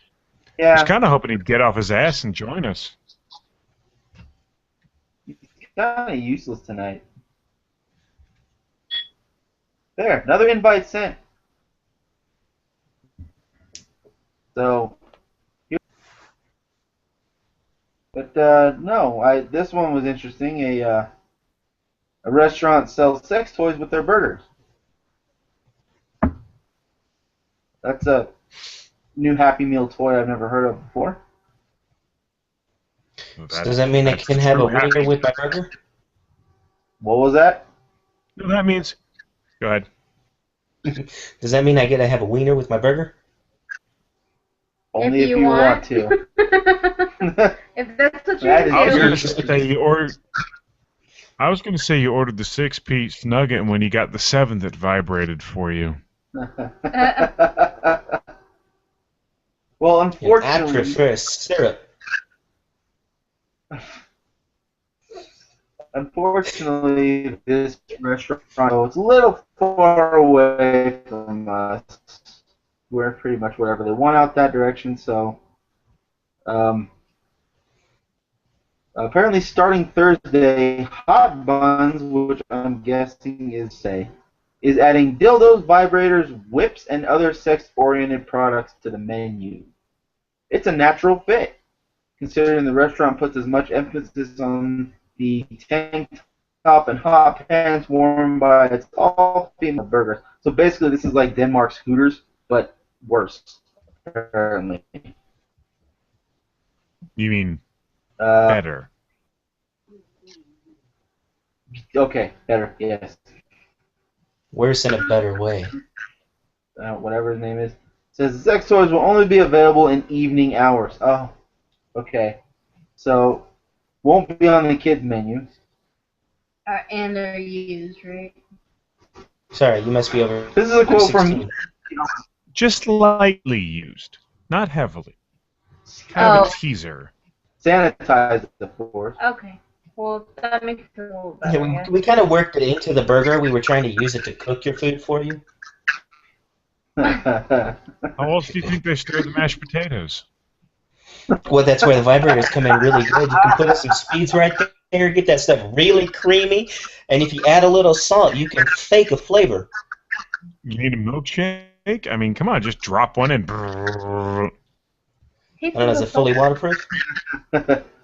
Yeah, kind of hoping he'd get off his ass and join us. he's kind of useless tonight. There, another invite sent. So, but no, this one was interesting. A restaurant sells sex toys with their burgers. That's a new Happy Meal toy I've never heard of before. So does that mean I can have a wiener with my burger? What was that? No, that means... Go ahead. Does that mean I get to have a wiener with my burger? Only if you want to. If that's what That you're is I was doing. going to say you ordered... I was going to say you ordered the 6-piece nugget, and when you got the 7th, it vibrated for you. Well, I unfortunately, prefer syrup. this restaurant is a little far away from us. We're pretty much wherever they want out that direction. So, apparently, starting Thursday, Hot Buns, which I'm guessing is adding dildos, vibrators, whips, and other sex-oriented products to the menu. It's a natural fit, considering the restaurant puts as much emphasis on the tank top and hot pants worn by its all-female burgers. So basically, this is like Denmark's Hooters, but worse, apparently. You mean Uh, better. okay, better, yes. Worse in a better way. Whatever his name is. Says sex toys will only be available in evening hours. Oh, okay. So, won't be on the kids menu. And they're used, right? Sorry, you must be over This is a quote 16. from Just lightly used, not heavily. Kind of a teaser. Sanitized, of course. Okay. Well, that makes it a little Yeah, better. Yeah. we kind of worked it into the burger. We were trying to use it to cook your food for you. How else do you think they stir the mashed potatoes? Well, that's where the vibrators come in really good. You can put in some speeds right there, get that stuff really creamy, and if you add a little salt, you can fake a flavor. You need a milkshake? I mean, come on, just drop one in. Of I don't know, is it fully waterproof?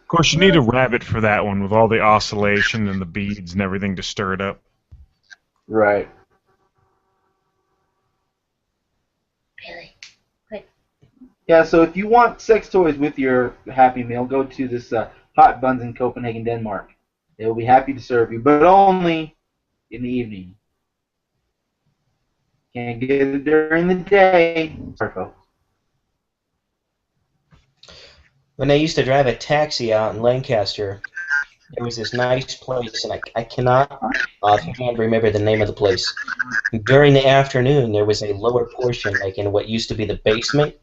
course, you need a rabbit for that one with all the oscillation and the beads and everything to stir it up. Right. Really? Quick. Yeah, so if you want sex toys with your Happy Meal, go to this Hot Buns in Copenhagen, Denmark. They will be happy to serve you, but only in the evening. Can't get it during the day. Sorry, folks. When I used to drive a taxi out in Lancaster, there was this nice place, and I cannot offhand remember the name of the place. During the afternoon, there was a lower portion, like in what used to be the basement,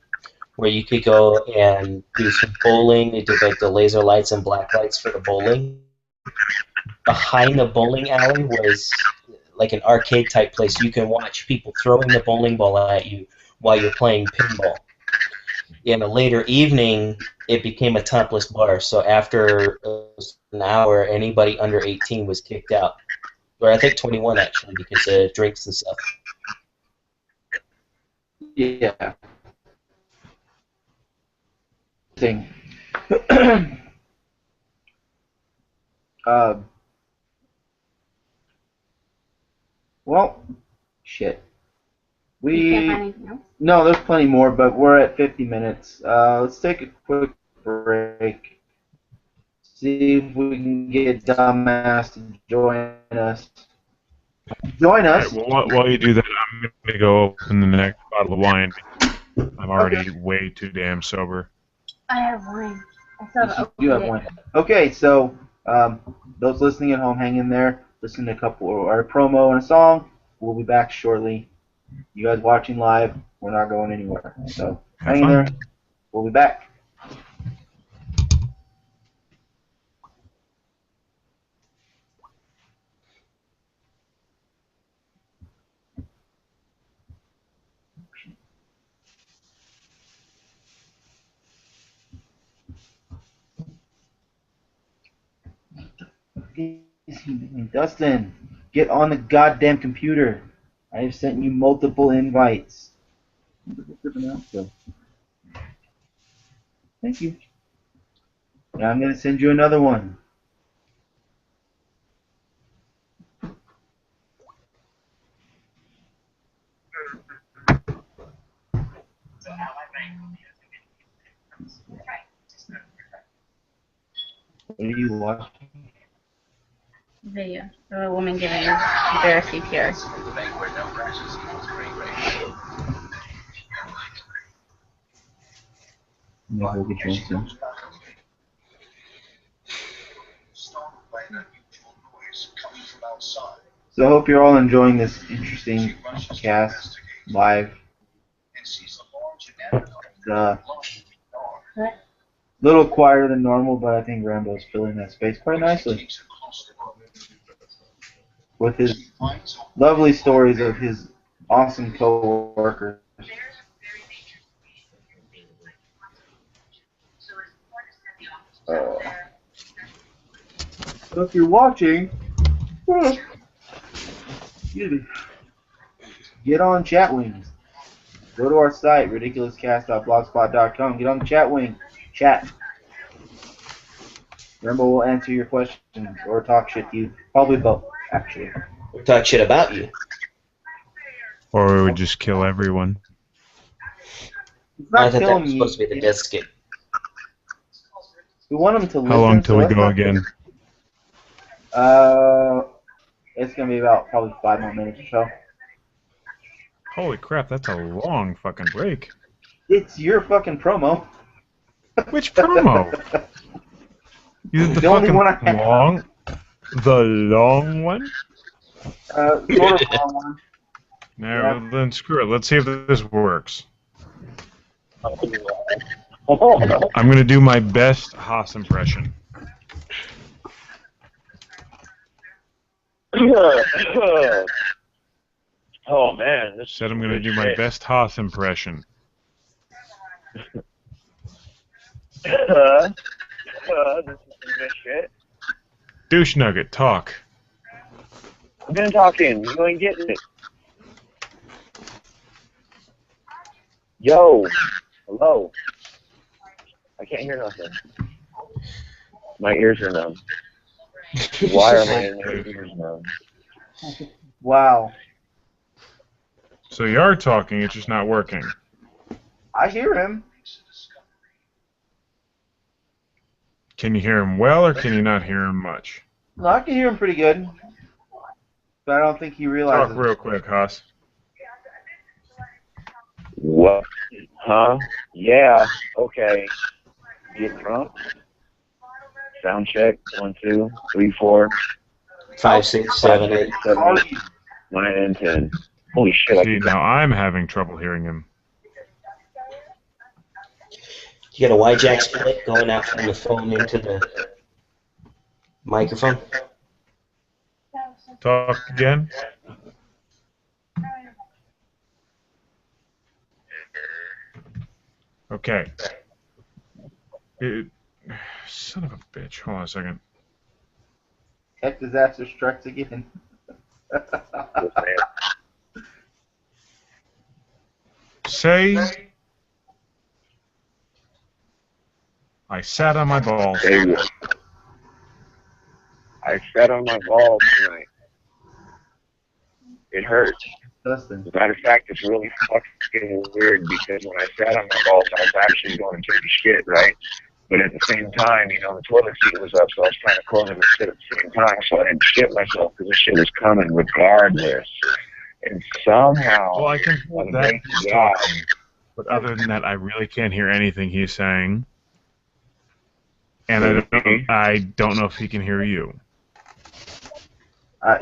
where you could go and do some bowling. They did like the laser lights and black lights for the bowling. Behind the bowling alley was like an arcade type place. You can watch people throwing the bowling ball at you while you're playing pinball. In a later evening, it became a topless bar. So after an hour, anybody under 18 was kicked out. Or I think 21 actually, because of drinks and stuff. Yeah. Thing. Well, shit. You can't find anything else? No, there's plenty more, but we're at 50 minutes. Let's take a quick break. See if we can get Dumbass to join us. Join All us. right, well, while you do that, I'm going to go open the next bottle of wine. I'm already way too damn sober. I have wine. I still haven't You have opened one. it. Okay, so those listening at home, hang in there. Listen to a couple of our promo and a song. We'll be back shortly. You guys watching live, we're not going anywhere. So Have hang in fun. there. We'll be back. is he doing? Dustin, get on the goddamn computer. I have sent you multiple invites. Thank you. Now I'm gonna send you another one. What are you watching? Video of a woman giving bear CPR. Never get your answer. So I hope you're all enjoying this interesting cast live. It's little quieter than normal, but I think Rambo's filling that space quite nicely with his lovely stories of his awesome co-workers. So if you're watching, get on Chatwings. Go to our site, ridiculouscast.blogspot.com. Get on the chat wing. Chat. Rambo will answer your questions or talk shit to you. Probably both, actually. Or talk shit about you. Or we would just kill everyone. It's I not thought that killing was you. supposed to be the death skip. We want them to listen. How long till so we let's go not- again? It's gonna be about probably 5 more minutes or so. Holy crap, that's a long fucking break. It's your fucking promo. Which promo? You did the The only fucking one I have. long? The long one? Sort of long one. No, Yeah. then screw it. Let's see if this works. I'm gonna do my best Haas impression. Oh man, this Said I'm gonna good do my shit. best Haas impression. This is some good shit. Douche nugget, talk. I've been talking. You ain't getting it. Yo, hello. I can't hear nothing. My ears are numb. Why are my ears numb? Wow. So you are talking, it's just not working. I hear him. Can you hear him well, or can you not hear him much? No, I can hear him pretty good. But I don't think he realizes. Talk real quick, Haas. What? Huh? Yeah. Okay. Get drunk. Sound check. 1, 2, 3, 4, 5, 6, 7, 8. 7, 8, 9, and 10. Holy shit! See, now I'm having trouble hearing him. You got a Y-jack split going out from the phone into the microphone. Talk again? Okay. Son of a bitch. Hold on a second. Tech disaster strikes again. Say, I sat on my balls. Hey, I sat on my balls tonight. It hurt. Dustin. As a matter of fact, it's really fucking weird because when I sat on my balls, I was actually going to take a shit, right? But at the same time, you know, the toilet seat was up, so I was trying to close it and shit at the same time, so I didn't shit myself because this shit was coming regardless. And somehow, Well, I can by hear the that grace he's of God, talking, but other than that, I really can't hear anything he's saying. And I don't know if he can hear you.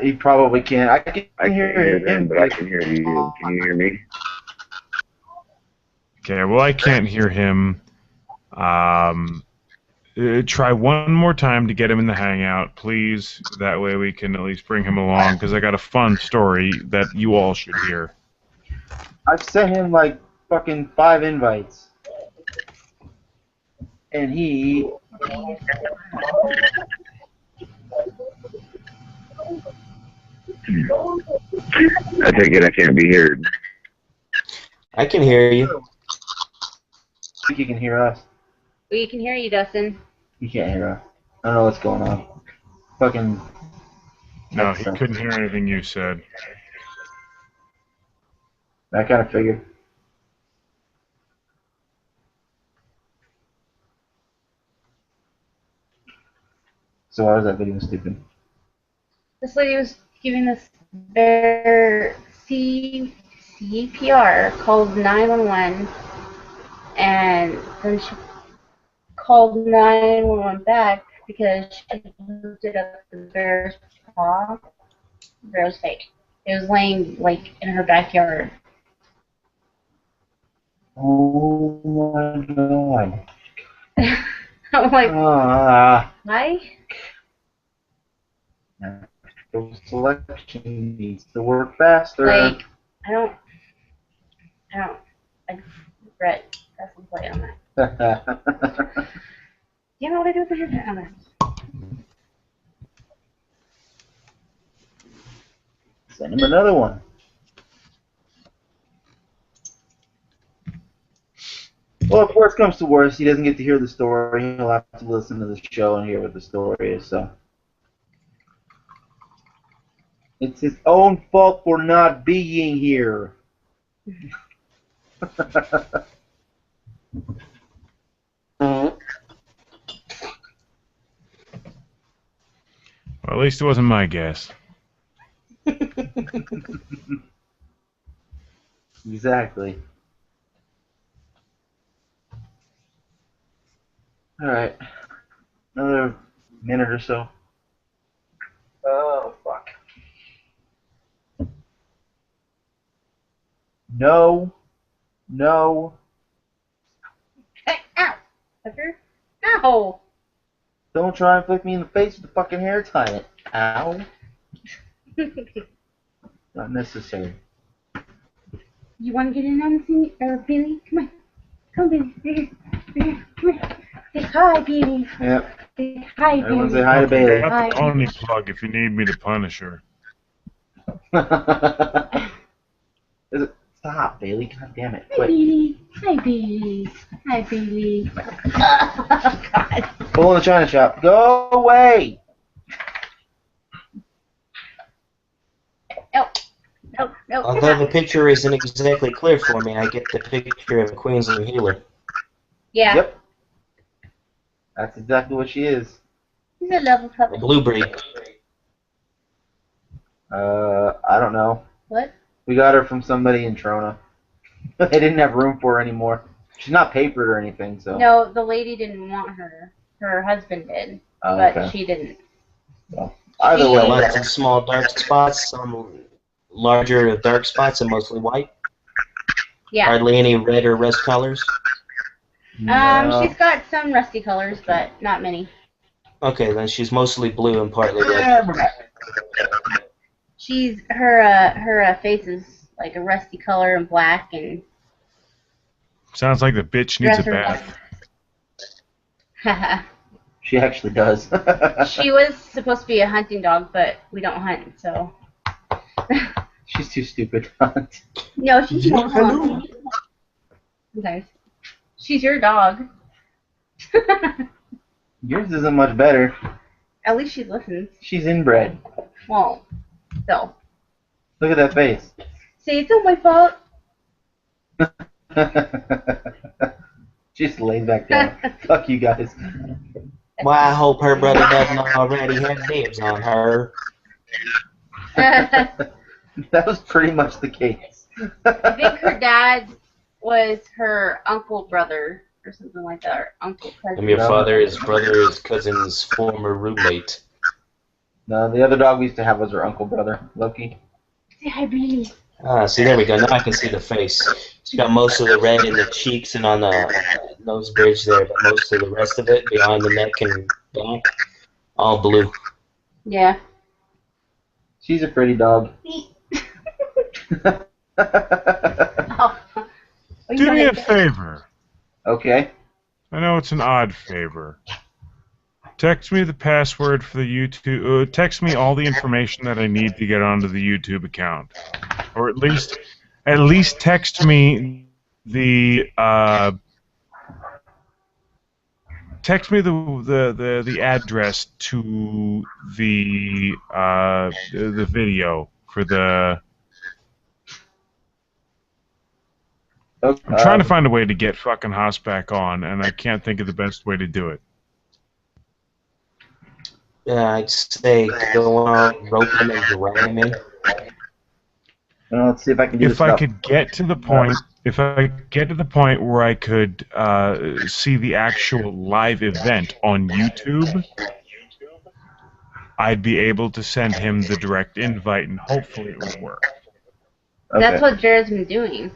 He probably can't. I can I can't hear hear him. them, but I can hear you. Can you hear me? Okay, well, I can't hear him. Try one more time to get him in the hangout, please. That way we can at least bring him along, because I got a fun story that you all should hear. I've sent him like fucking 5 invites. And he... I take it I can't be heard. I can hear you. I think you can hear us. We can hear you, Dustin. You can't hear us. I don't know what's going on. Fucking. No, he couldn't hear anything you said. I kind of figured. So why was that video stupid? This lady was giving this bear CPR, called 911, and then she called 911 back because she lifted up the bear's paw. The bear was fake. It was laying like in her backyard. Oh my god. I'm like, Ah. why? The selection needs to work faster. Like, I regret pressing play on that. You know what I do for your camera? Send him another one. Well, if worst comes to worst, he doesn't get to hear the story. He'll have to listen to the show and hear what the story is. So it's his own fault for not being here. Well, at least it wasn't my guess. Exactly. Alright. Another minute or so. Oh, fuck. No. No. Ow! Sucker. No! Don't try and flick me in the face with the fucking hair tie it. Ow. Not necessary. You want to get in on the scene? Billy? Come on. Come, Billy. Right here. Right here. Come here. Say hi, Billy. Yep. Say hi, Everyone Billy. say hi to Bailey. Got the pony plug if you need me to punish her. Stop, Bailey. God damn it. Hi, Quit. Billy. Hi, Billy. Hi, Billy. Oh, God. Pull in the china shop. Go away! No. Although the picture isn't exactly clear for me, I get the picture of a Queensland healer. Yeah. Yep. That's exactly what she is. He's a level A puppy. blue breed. I don't know. What? We got her from somebody in Trona. They didn't have room for her anymore. She's not papered or anything, so. No, the lady didn't want her. Her husband did, Oh, but okay. she didn't. Well, either Got way. lots of small dark spots, some larger dark spots, and mostly white. Yeah. Hardly any red or rust colors. No. She's got some rusty colors, but not many. Okay, then she's mostly blue and partly red. She's her face is like a rusty color and black and. Sounds like the bitch needs a Dresser. bath. Haha. She actually does. She was supposed to be a hunting dog, but we don't hunt, so. She's too stupid to hunt. No, she's Yeah, not. hello. Okay. She's your dog. Yours isn't much better. At least she listens. She's inbred. Well, so. Look at that face. Say it's all my fault. Just lay back down. Fuck you guys. Well, I hope her brother doesn't already have dibs on her. That was pretty much the case. I think her dad was her uncle brother or something like that, or uncle cousin. And your father is brother's cousin's former roommate. No, the other dog we used to have was her uncle brother, Loki. Say hi, Billy. Ah, see, there we go. Now I can see the face. She's got most of the red in the cheeks and on the nose bridge there, but most of the rest of it behind the neck and back, all blue. Yeah. She's a pretty dog. Oh. Do me a favor. Okay. I know it's an odd favor. Text me the password for the YouTube. Text me all the information that I need to get onto the YouTube account, or at least text me the the address to the video for the. Okay, I'm trying to find a way to get fucking Haas back on, and I can't think of the best way to do it. I'd say go out, rope him, and drag me. well, let's see if I can do this. If I could get to the point, where I could see the actual live event on YouTube, I'd be able to send him the direct invite, and hopefully it would work. Okay. That's what Jared's been doing.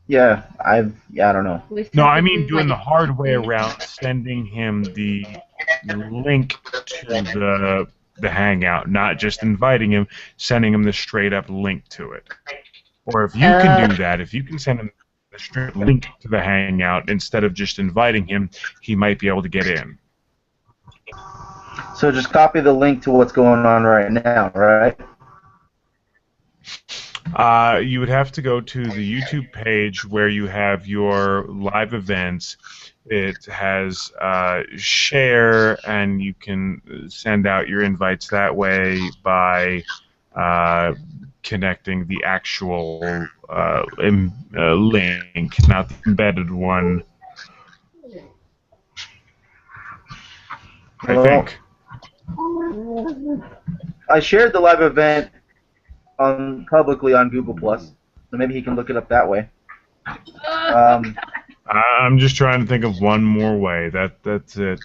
Yeah, I don't know. No, I mean doing the hard way around, sending him the link to the Hangout, not just inviting him, sending him the straight up link to it. Or if you can do that, if you can send him the straight link to the Hangout instead of just inviting him, he might be able to get in. So just copy the link to what's going on right now, right? You would have to go to the YouTube page where you have your live events. It has share, and you can send out your invites that way by connecting the actual link, not the embedded one. I think. I shared the live event publicly on Google Plus, so maybe he can look it up that way. I'm just trying to think of one more way. That's it.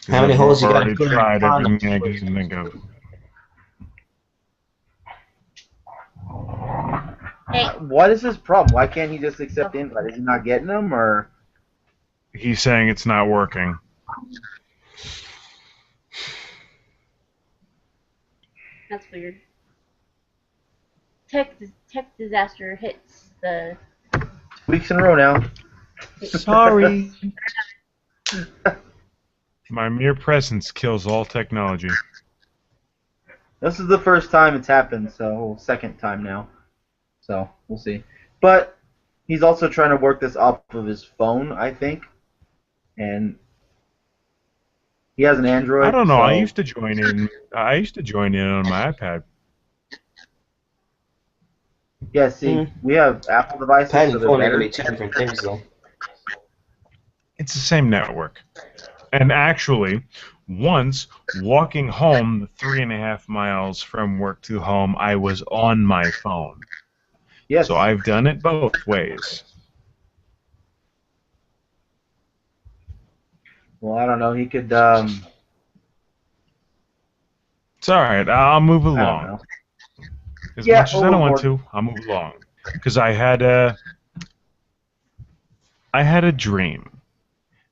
How many holes you got? I've already tried everything I can think of. Hey. What is his problem? Why can't he just accept the invite? Is he not getting them, or? He's saying it's not working. That's weird. Tech disaster hits the. Weeks in a row now. Sorry. My mere presence kills all technology. This is the first time it's happened, so second time now. So we'll see. But he's also trying to work this off of his phone, I think. And he has an Android. I don't know. So... I used to join in on my iPad. Yeah, see, we have Apple devices. Pad so and they're phone are better. going to be two different things, though. It's the same network. And actually, once walking home 3.5 miles from work to home, I was on my phone. Yes. So I've done it both ways. Well, I don't know. He could. It's all right. I'll move I don't along. know. As Yeah, much as I don't want overboard. to, I'll move along. Because I had a dream.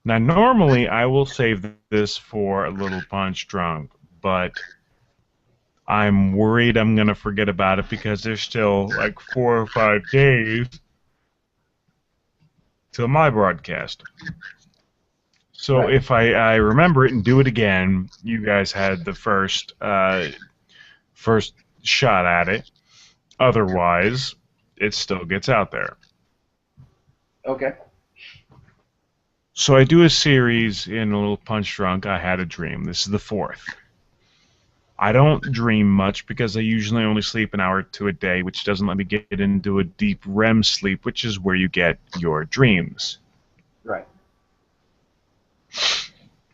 Now, normally I will save this for a little punch drunk, but I'm worried I'm going to forget about it because there's still like 4 or 5 days till my broadcast. So Right. if I remember it and do it again, you guys had the first shot at it. Otherwise, it still gets out there. Okay. So I do a series in a little punch drunk. I had a dream. This is the 4th. I don't dream much because I usually only sleep an hour to a day, which doesn't let me get into a deep REM sleep, which is where you get your dreams. Right.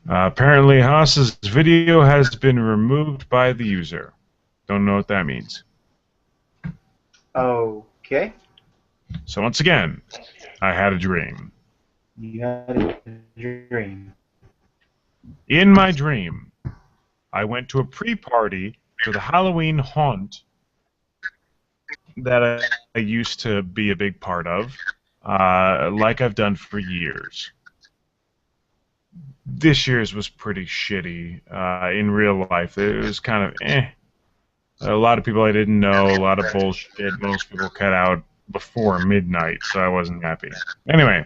Apparently, Haas's video has been removed by the user. Don't know what that means. Okay. So once again, I had a dream. You had a dream. In my dream, I went to a pre-party for the Halloween haunt that I used to be a big part of, like I've done for years. This year's was pretty shitty. In real life, it was kind of eh. A lot of people I didn't know, a lot of bullshit. Most people cut out before midnight, so I wasn't happy. Anyway,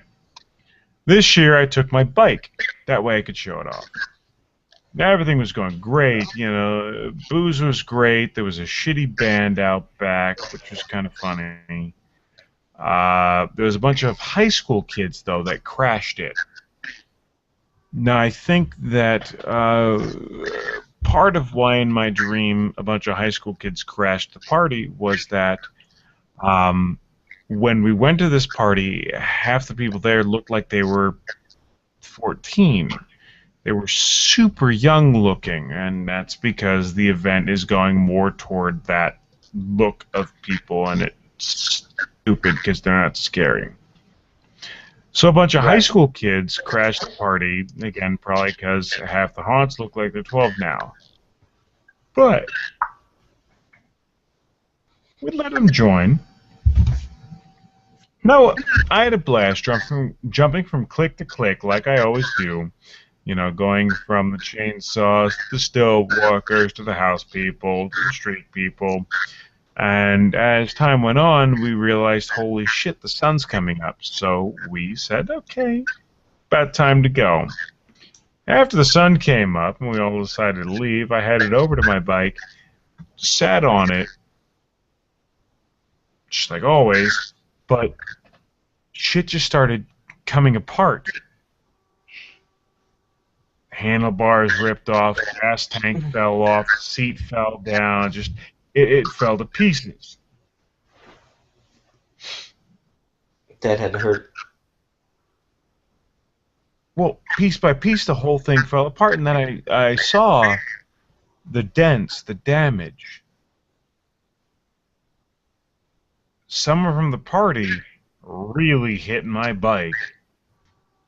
This year I took my bike. That way I could show it off. Now everything was going great, you know. Booze was great. There was a shitty band out back, which was kind of funny. There was a bunch of high school kids, though, that crashed it. Now, I think that part of why in my dream a bunch of high school kids crashed the party was that when we went to this party, half the people there looked like they were 14. They were super young looking, and that's because the event is going more toward that look of people, and it's stupid because they're not scary. So a bunch of high school kids crashed the party, again, probably because half the haunts look like they're 12 now. But we let them join. No, I had a blast jumping from click to click like I always do. You know, going from the chainsaws to the stove walkers to the house people to the street people. And as time went on, we realized, holy shit, the sun's coming up. So we said, okay, about time to go. After the sun came up and we all decided to leave, I headed over to my bike, sat on it, just like always, but shit just started coming apart. Handlebars ripped off, gas tank fell off, seat fell down, just it fell to pieces. That had to hurt. Well, piece by piece, the whole thing fell apart, and then I saw the dents, the damage. Someone from the party really hit my bike,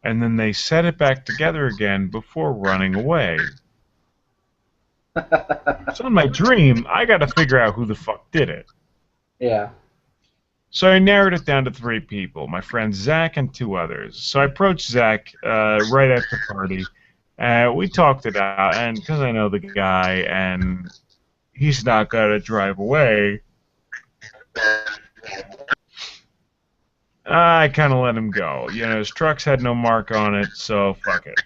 and then they set it back together again before running away. So in my dream, I got to figure out who the fuck did it. Yeah. So I narrowed it down to 3 people, my friend Zach and 2 others. So I approached Zach right after the party. We talked it out, and because I know the guy and he's not going to drive away, I kind of let him go. You know, his trucks had no mark on it, so fuck it.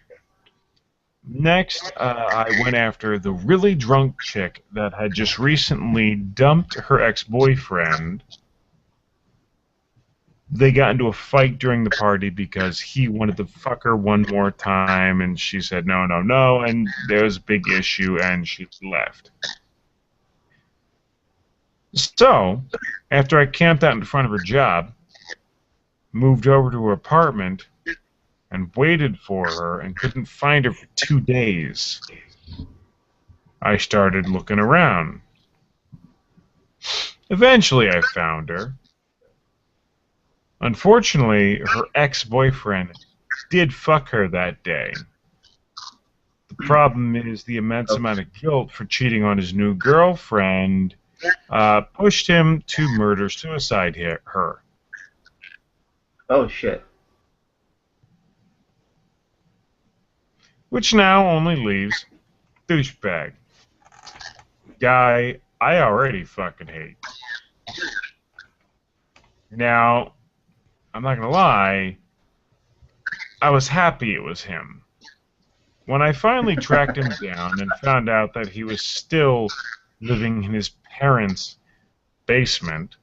Next, I went after the really drunk chick that had just recently dumped her ex-boyfriend. They got into a fight during the party because he wanted to fuck her one more time, and she said no, no, no, and there was a big issue, and she left. So, after I camped out in front of her job, moved over to her apartment, and waited for her and couldn't find her for 2 days, I started looking around. Eventually I found her. Unfortunately, her ex-boyfriend did fuck her that day. The problem is the immense amount of guilt for cheating on his new girlfriend pushed him to murder-suicide her. Oh, shit. Which now only leaves douchebag. Guy I already fucking hate. Now, I'm not gonna lie, I was happy it was him. When I finally tracked him down and found out that he was still living in his parents' basement,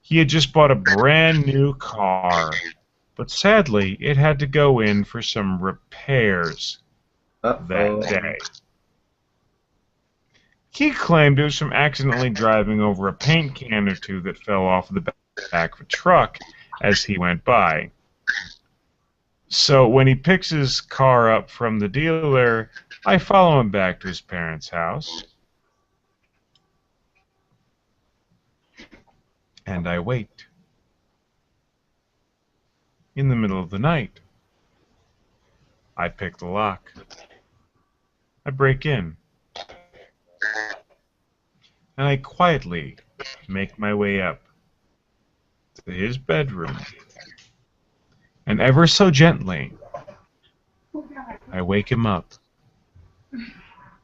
he had just bought a brand new car, but sadly it had to go in for some repairs that day. He claimed it was from accidentally driving over a paint can or 2 that fell off the back of a truck as he went by. So when he picks his car up from the dealer, I follow him back to his parents' house. And I wait. In the middle of the night, I pick the lock. I break in. And I quietly make my way up to his bedroom. And ever so gently, I wake him up.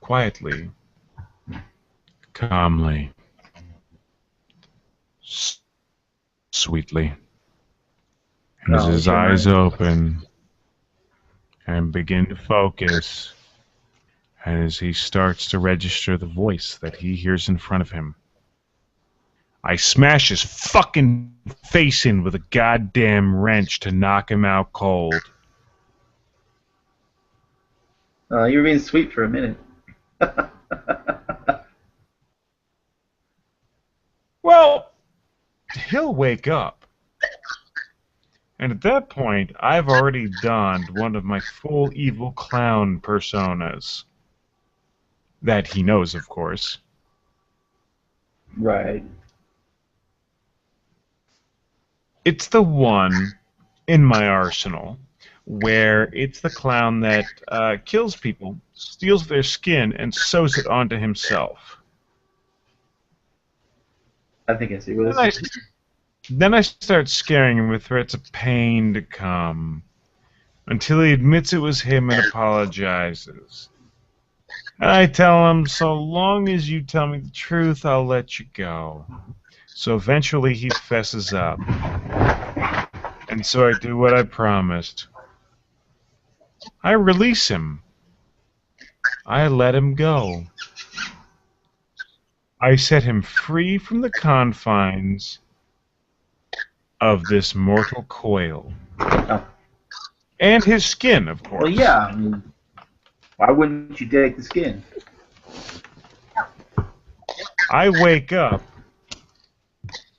Quietly. Calmly. Sweetly. And as his eyes open, and begin to focus. And as he starts to register the voice that he hears in front of him, I smash his fucking face in with a goddamn wrench to knock him out cold. You were being sweet for a minute. Well, he'll wake up. And at that point, I've already donned one of my full evil clown personas. That he knows, of course. Right. It's the one in my arsenal where it's the clown that kills people, steals their skin, and sews it onto himself. I think I see where this is. Then I start scaring him with threats of pain to come, until he admits it was him and apologizes. And I tell him, so long as you tell me the truth, I'll let you go. So eventually he fesses up. And so I do what I promised. I release him. I let him go. I set him free from the confines of this mortal coil. Oh. And his skin, of course. Well, yeah. I mean, why wouldn't you take the skin? I wake up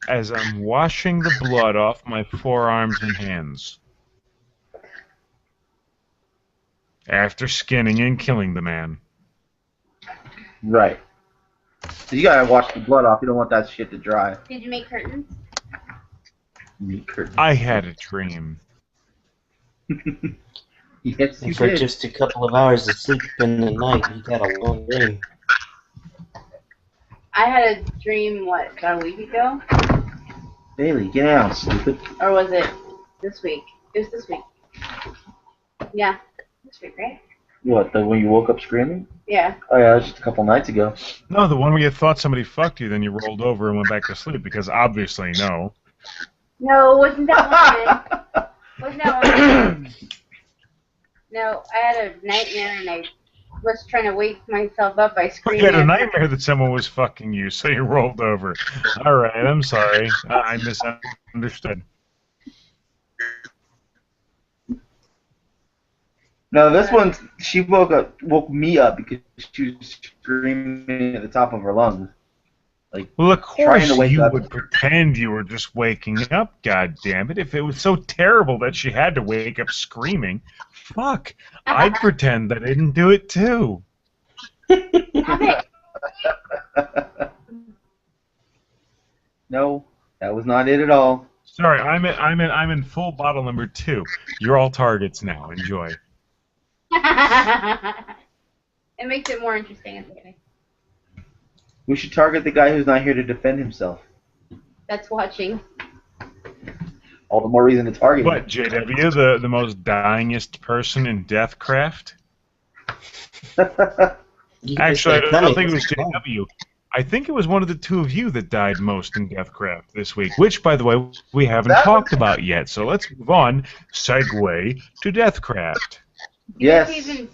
as I'm washing the blood off my forearms and hands. After skinning and killing the man. Right. So you gotta wash the blood off. You don't want that shit to dry. Did you make curtains? Meat curtain. I had a dream. Yes, you And for did. just a couple of hours of sleep in the night, you got a long dream. I had a dream, what, about a week ago? Bailey, get out, stupid. Or was it this week? It was this week. Yeah, this week, right? What, the when you woke up screaming? Yeah. Oh yeah, that was just a couple nights ago. No, the one where you thought somebody fucked you, then you rolled over and went back to sleep, because obviously no. No, wasn't that one? Wasn't that one? No, I had a nightmare and I was trying to wake myself up by You screaming. had a nightmare that someone was fucking you, so you rolled over. Alright, I'm sorry. I misunderstood. No, this one, she woke me up because she was screaming at the top of her lungs. Like, Well, of trying course to wake you up. would pretend you were just waking up, goddammit. If it was so terrible that she had to wake up screaming, fuck, I'd pretend that I didn't do it too. No, that was not it at all. Sorry, I'm in full bottle number 2. You're all targets now. Enjoy. It makes it more interesting, I think. We should target the guy who's not here to defend himself. That's watching. All the more reason to target What, him. JW, the most dyingest person in Deathcraft? Actually, I don't think it was JW. I think it was one of the two of you that died most in Deathcraft this week, which, by the way, we haven't talked about yet. So let's move on. Segue to Deathcraft. Yes. Even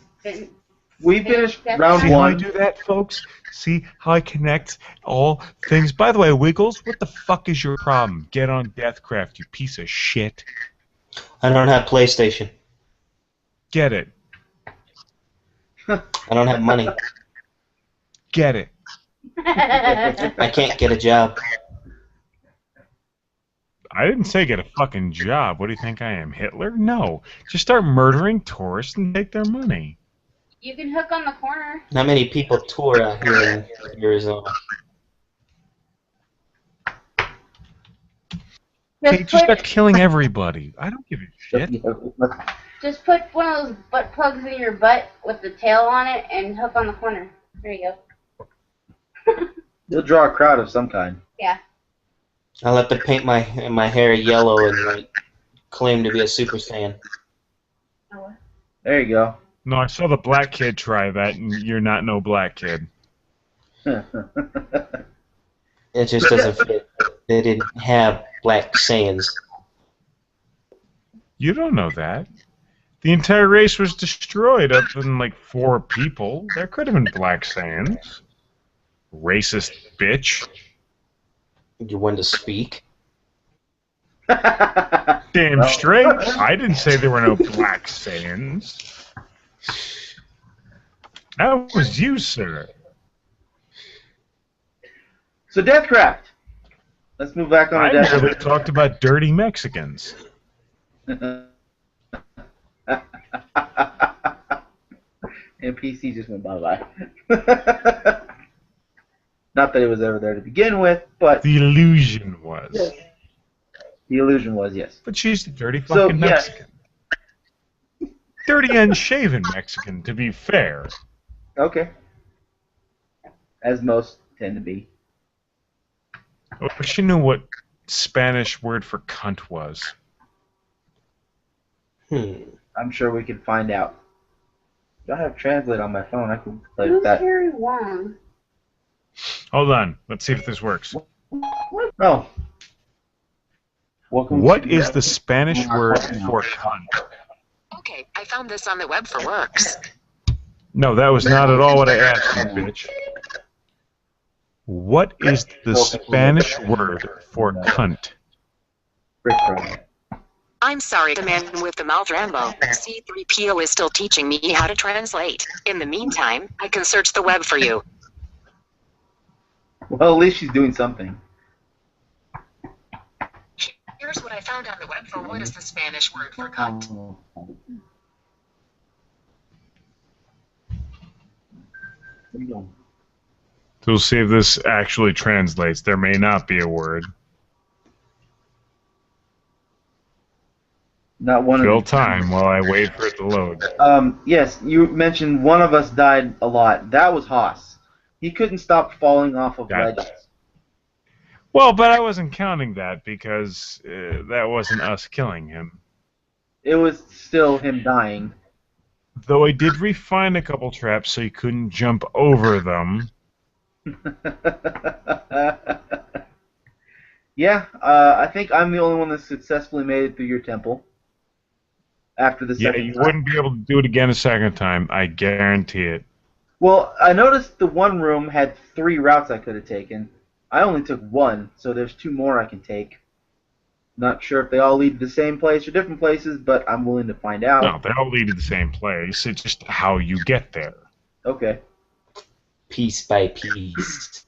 We finished round See how I one. do that, folks? See how I connect all things? By the way, Wiggles, what the fuck is your problem? Get on Deathcraft, you piece of shit. I don't have PlayStation. Get it. I don't have money. Get it. I can't get a job. I didn't say get a fucking job. What do you think I am, Hitler? No. Just start murdering tourists and take their money. You can hook on the corner. Not many people tour out here in Arizona. Okay, just start killing everybody. I don't give a shit. Just put one of those butt plugs in your butt with the tail on it and hook on the corner. There you go. You'll draw a crowd of some kind. Yeah. I'll have to paint my hair yellow and like claim to be a super fan. Oh. There you go. No, I saw the black kid try that, and you're not no black kid. It just doesn't fit. They didn't have black Saiyans. You don't know that. The entire race was destroyed other than like 4 people. There could have been Black Sands. Racist bitch. You want to speak? Damn straight. I didn't say there were no Black Sands. That was you, sir. So Deathcraft. Let's move back on I to merely Deathcraft. talked about dirty Mexicans. And PC just went bye-bye. Not that it was ever there to begin with, but The illusion was. yes. The illusion was, yes. But she's the dirty So, fucking yeah. Mexican. Dirty unshaven Mexican, to be fair. Okay. As most tend to be. I wish you knew what Spanish word for cunt was. I'm sure we could find out. I have Translate on my phone. I can play Who's with that. Harry Wong? Hold on. Let's see if this works. Oh. Welcome What to is the Spanish word for cunt? Okay, I found this on the web for works. No, that was not at all what I asked you, bitch. What is the Spanish word for cunt? I'm sorry, the man with the mouth Rambo. C3PO is still teaching me how to translate. In the meantime, I can search the web for you. Well, at least she's doing something. Here's what I found on the web for what is the Spanish word for cunt. So we'll see if this actually translates. There may not be a word. Not one Fill of time while I wait for it to load. Yes, you mentioned one of us died a lot. That was Haas. He couldn't stop falling off of That- ledges. Well, but I wasn't counting that because that wasn't us killing him. It was still him dying. Though I did refine a couple traps so he couldn't jump over them. Yeah, I think I'm the only one that successfully made it through your temple. After the Yeah, second you time. wouldn't be able to do it again a second time. I guarantee it. Well, I noticed the one room had 3 routes I could have taken. I only took 1, so there's 2 more I can take. Not sure if they all lead to the same place or different places, but I'm willing to find out. No, they all lead to the same place. It's just how you get there. Okay. Piece by piece.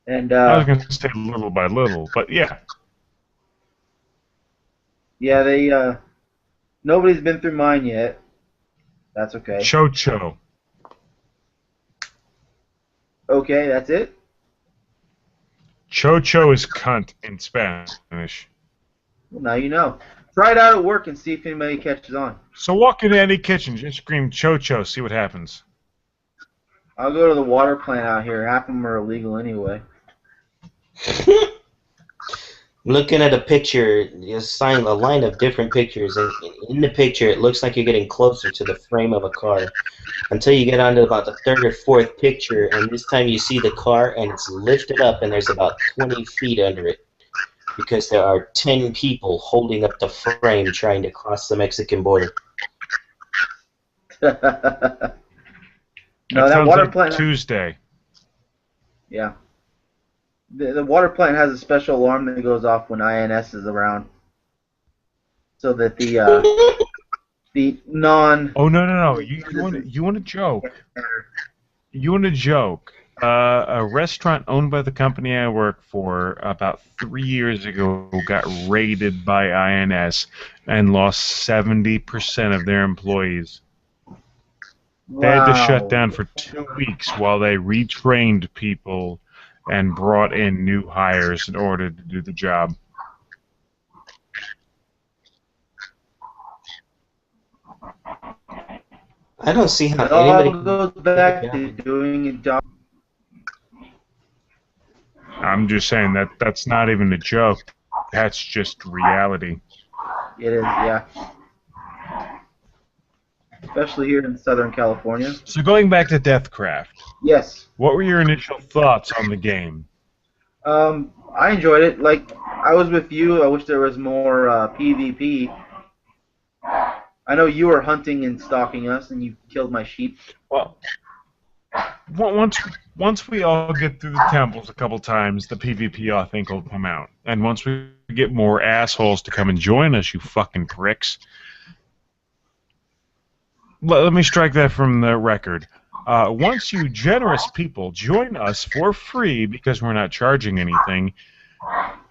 And I was going to say little by little, but yeah. yeah, they nobody's been through mine yet. That's okay. Cho-cho. Okay, that's it. Cho-cho is cunt in Spanish. Well, now you know. Try it out at work and see if anybody catches on. So walk into any kitchen, just scream cho-cho, see what happens. I'll go to the water plant out here. Half of them are illegal anyway. Looking at a picture, a line of different pictures, and in the picture it looks like you're getting closer to the frame of a car until you get onto about the 3rd or 4th picture, and this time you see the car and it's lifted up and there's about 20 feet under it because there are 10 people holding up the frame trying to cross the Mexican border. No, That that sounds water like plant. Tuesday. Yeah. The water plant has a special alarm that goes off when INS is around, so that the non. Oh no! You want a joke? You want a joke? A restaurant owned by the company I work for about 3 years ago got raided by INS and lost 70% of their employees. They had to shut down for 2 weeks while they retrained people and brought in new hires in order to do the job. I don't see how It all anybody goes back to doing a job. I'm just saying that's not even a joke. That's just reality. It is, yeah. Especially here in Southern California. So going back to Deathcraft, Yes. what were your initial thoughts on the game? I enjoyed it. Like, I was with you. I wish there was more PvP. I know you were hunting and stalking us, and you killed my sheep. Well, once we all get through the temples a couple times, the PvP I think will come out. And once we get more assholes to come and join us, you fucking pricks. Let me strike that from the record. Once you generous people join us for free because we're not charging anything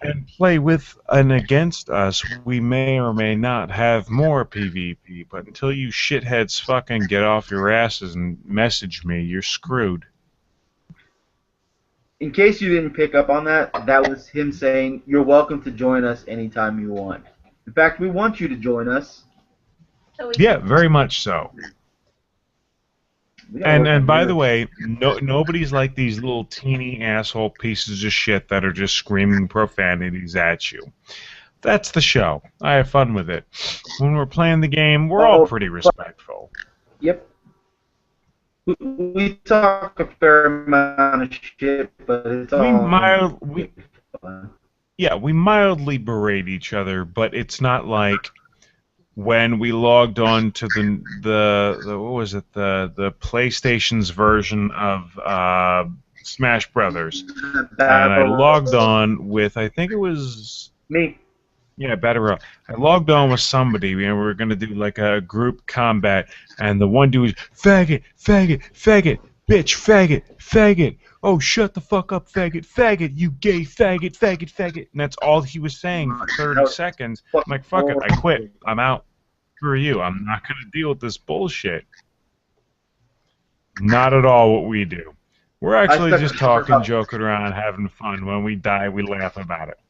and play with and against us, we may or may not have more PvP. But until you shitheads fucking get off your asses and message me, you're screwed. In case you didn't pick up on that, that was him saying, you're welcome to join us anytime you want. In fact, we want you to join us. So Yeah, very much so. We gotta work on And by yours. the way, nobody's like these little teeny asshole pieces of shit that are just screaming profanities at you. That's the show. I have fun with it. When we're playing the game, we're all pretty respectful. Yep. We talk a fair amount of shit, but it's all fun. We mildly berate each other, but it's not like when we logged on to the what was it, the PlayStation's version of Smash Brothers, and I logged on with, I think it was Me. yeah, Battle Royale. I logged on with somebody, and we were gonna do like a group combat, and the one dude was faggot, faggot, faggot, bitch, faggot, faggot. Oh, shut the fuck up, faggot, faggot, you gay faggot, faggot, faggot. And that's all he was saying for 30 seconds. I'm like, fuck it, I quit. I'm out. Screw you. I'm not going to deal with this bullshit. Not at all what we do. We're actually just talking, joking around, having fun. When we die, we laugh about it.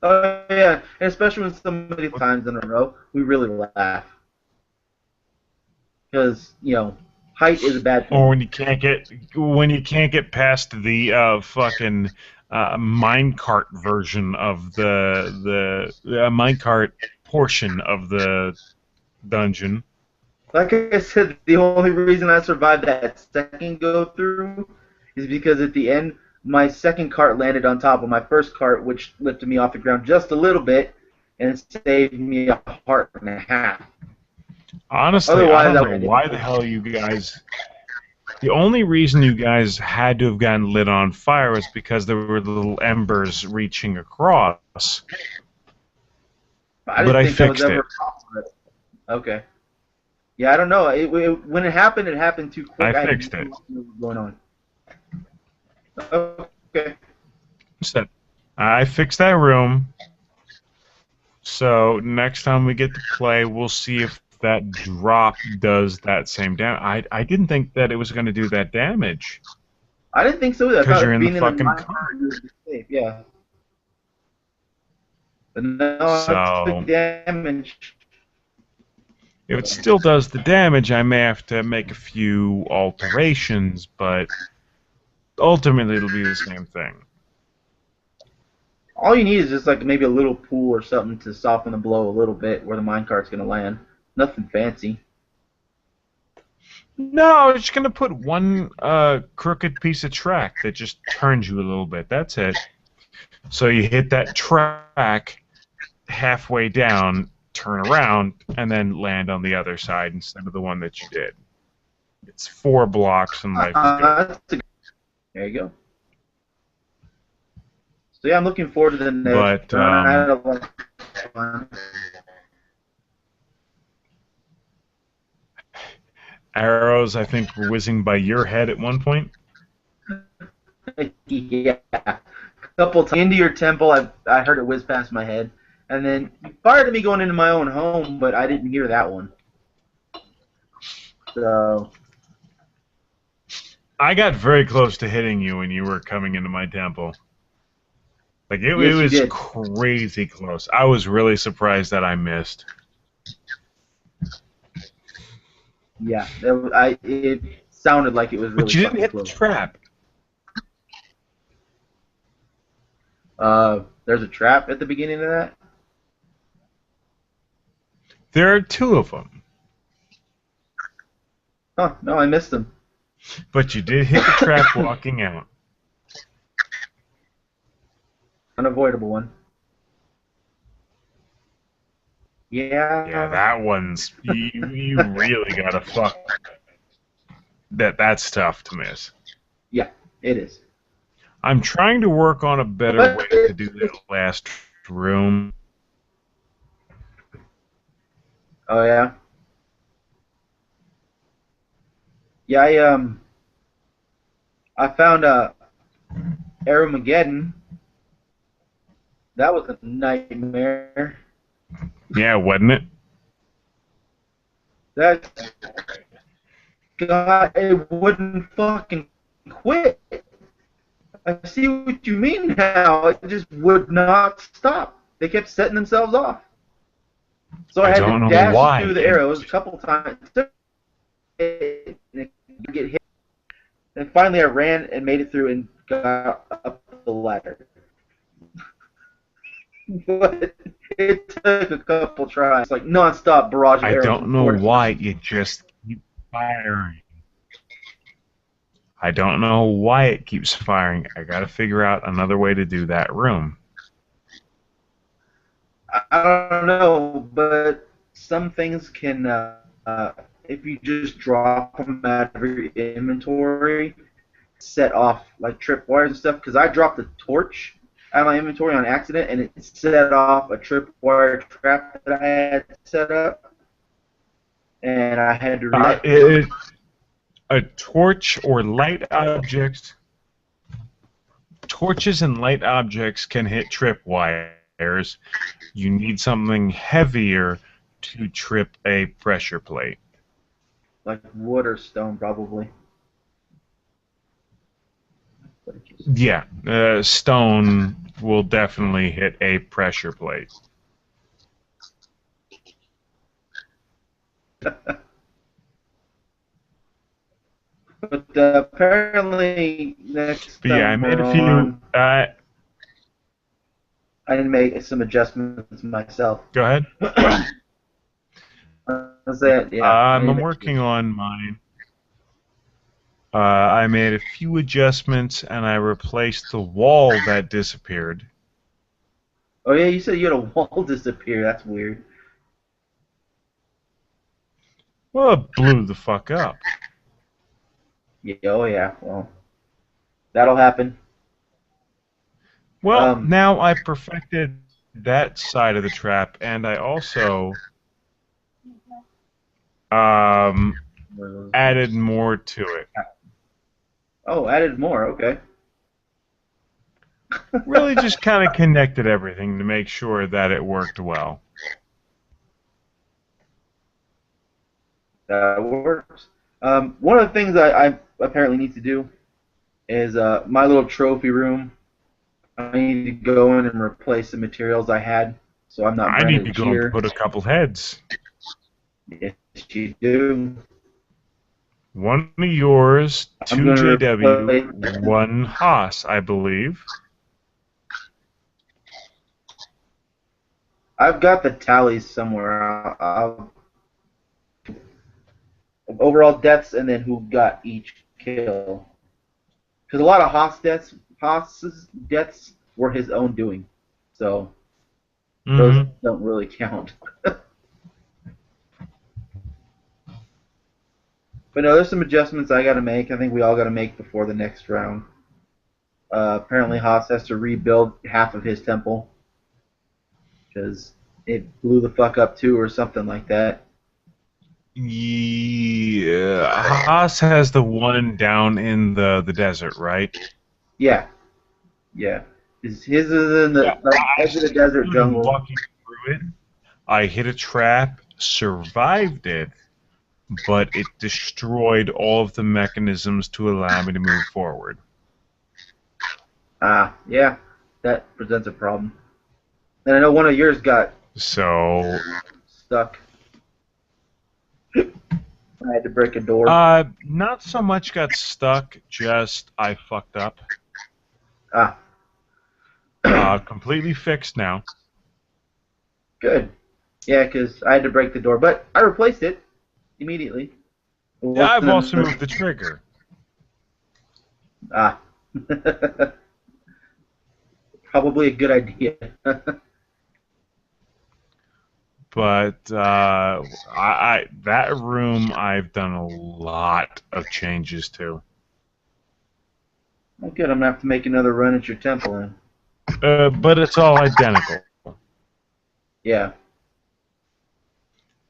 Oh, yeah. And especially when somebody times in a row, we really laugh. Because, you know, height is a bad thing. Or when you can't get past the fucking minecart version of the minecart portion of the dungeon. Like I said, the only reason I survived that second go through is because at the end, my second cart landed on top of my first cart, which lifted me off the ground just a little bit, and it saved me a heart and a half. Honestly, Otherwise, I don't know why the hell you guys... The only reason you guys had to have gotten lit on fire was because there were little embers reaching across. I didn't think fixed that was ever it. possible. Okay. Yeah, I don't know. When it happened too quick. I fixed it. What was going on. Okay. So, I fixed that room. So next time we get to play, we'll see if that drop does that same damage. I didn't think that it was going to do that damage. I didn't think so either. I 'Cause thought you're in the being fucking mine cart. was safe. Yeah. But no, I So took damage. if it still does the damage, I may have to make a few alterations, but ultimately it'll be the same thing. All you need is just like maybe a little pool or something to soften the blow a little bit where the minecart's going to land. Nothing fancy. No, it's going to put one crooked piece of track that just turns you a little bit. That's it. So you hit that track halfway down, turn around, and then land on the other side instead of the one that you did. It's 4 blocks and life is good. There you go. So yeah, I'm looking forward to the next But, run. I had a lot of fun. Arrows, I think, were whizzing by your head at one point. Yeah. A couple times into your temple, I heard it whiz past my head. And then you fired at me going into my own home, but I didn't hear that one. So I got very close to hitting you when you were coming into my temple. Like, it Yes, you was did. crazy close. I was really surprised that I missed. yeah, it sounded like it was really But you didn't fucking hit the close. trap. There's a trap at the beginning of that? There are 2 of them. Oh, no, I missed them. But you did hit the trap walking out. Unavoidable one. Yeah, Yeah. that one's you really gotta fuck. That's tough to miss. Yeah, it is. I'm trying to work on a better But way to do that last room. oh yeah. Yeah, I found Armageddon. That was a nightmare. Yeah, wasn't it? That God, it wouldn't fucking quit. I see what you mean now. It just would not stop. They kept setting themselves off. So I I had to don't know dash why. through the arrows a couple times. It get hit. And finally I ran and made it through and got up the ladder. But it took a couple tries, like non-stop barrage of I arrows don't from know four why directions. it just keeps firing. I don't know why it keeps firing. I gotta figure out another way to do that room. I don't know, but some things can, if you just drop them out of your inventory, set off like tripwires and stuff. Because I dropped a torch out of my inventory on accident, and it set off a tripwire trap that I had set up, and I had to reset. A torch or light objects. Torches and light objects can hit tripwires. You need something heavier to trip a pressure plate. Like wood or stone, probably. Yeah, stone will definitely hit a pressure plate. But apparently, next But yeah, I time made we're a few. on, I didn't make some adjustments myself. Go ahead. That's it. Yeah. I'm working on mine. I made a few adjustments and I replaced the wall that disappeared. Oh yeah, you said you had a wall disappear. That's weird. Well, it blew the fuck up. Yeah. Oh yeah. Well, that'll happen. Well, now I perfected that side of the trap, and I also added more to it. Oh, added more. Okay. Really just kind of connected everything to make sure that it worked well. That works. One of the things I apparently need to do is my little trophy room. I need to go in and replace the materials I had, so I'm not I need to branded go and cheer. put a couple heads. Yes, you do. One of yours, I'm 2 gonna JW, replace. 1 Haas, I believe. I've got the tallies somewhere. Overall deaths and then who got each kill. Because a lot of Haas's deaths were his own doing, so those don't really count. But no, there's some adjustments I got to make. I think we all got to make before the next round. Apparently, Haas has to rebuild half of his temple because it blew the fuck up too, or something like that. Yeah, Haas has the one down in the desert, right? Yeah, yeah. His is in the edge of the desert jungle. Walking through it, I hit a trap, survived it, but it destroyed all of the mechanisms to allow me to move forward. Yeah, that presents a problem. And I know one of yours got So stuck. I had to break a door. Not so much got stuck, just I fucked up. Completely fixed now. Good. Yeah, because I had to break the door, but I replaced it immediately. Yeah, I've also moved the trigger. Probably a good idea. but that room I've done a lot of changes to. Oh, good. I'm gonna have to make another run at your temple then. But it's all identical. Yeah.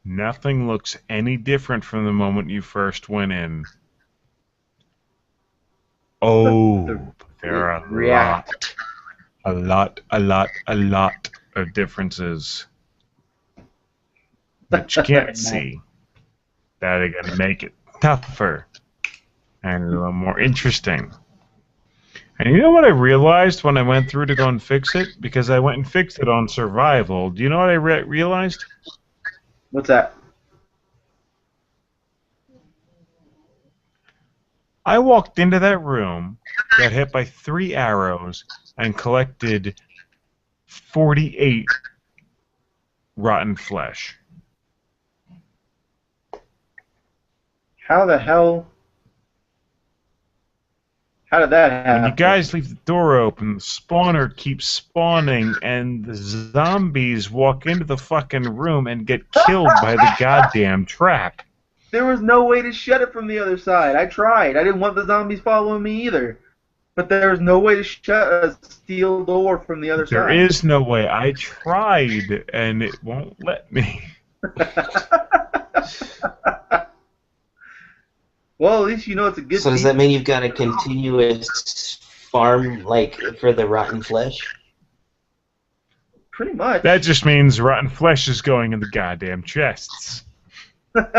Nothing looks any different from the moment you first went in. Oh, there are a lot of differences that you can't see that are going to make it tougher and a little more interesting. And you know what I realized when I went through to go and fix it? Because I went and fixed it on survival. Do you know what I realized? What's that? I walked into that room, got hit by 3 arrows, and collected 48 rotten flesh. How the hell? How did that happen? When you guys leave the door open, the spawner keeps spawning, and the zombies walk into the fucking room and get killed by the goddamn trap. There was no way to shut it from the other side. I tried. I didn't want the zombies following me either. But there was no way to shut a steel door from the other side. There is no way. I tried, and it won't let me. Well, at least you know it's a good So does that mean you've got a continuous farm, like, for the rotten flesh? Pretty much. That just means rotten flesh is going in the goddamn chests. Go for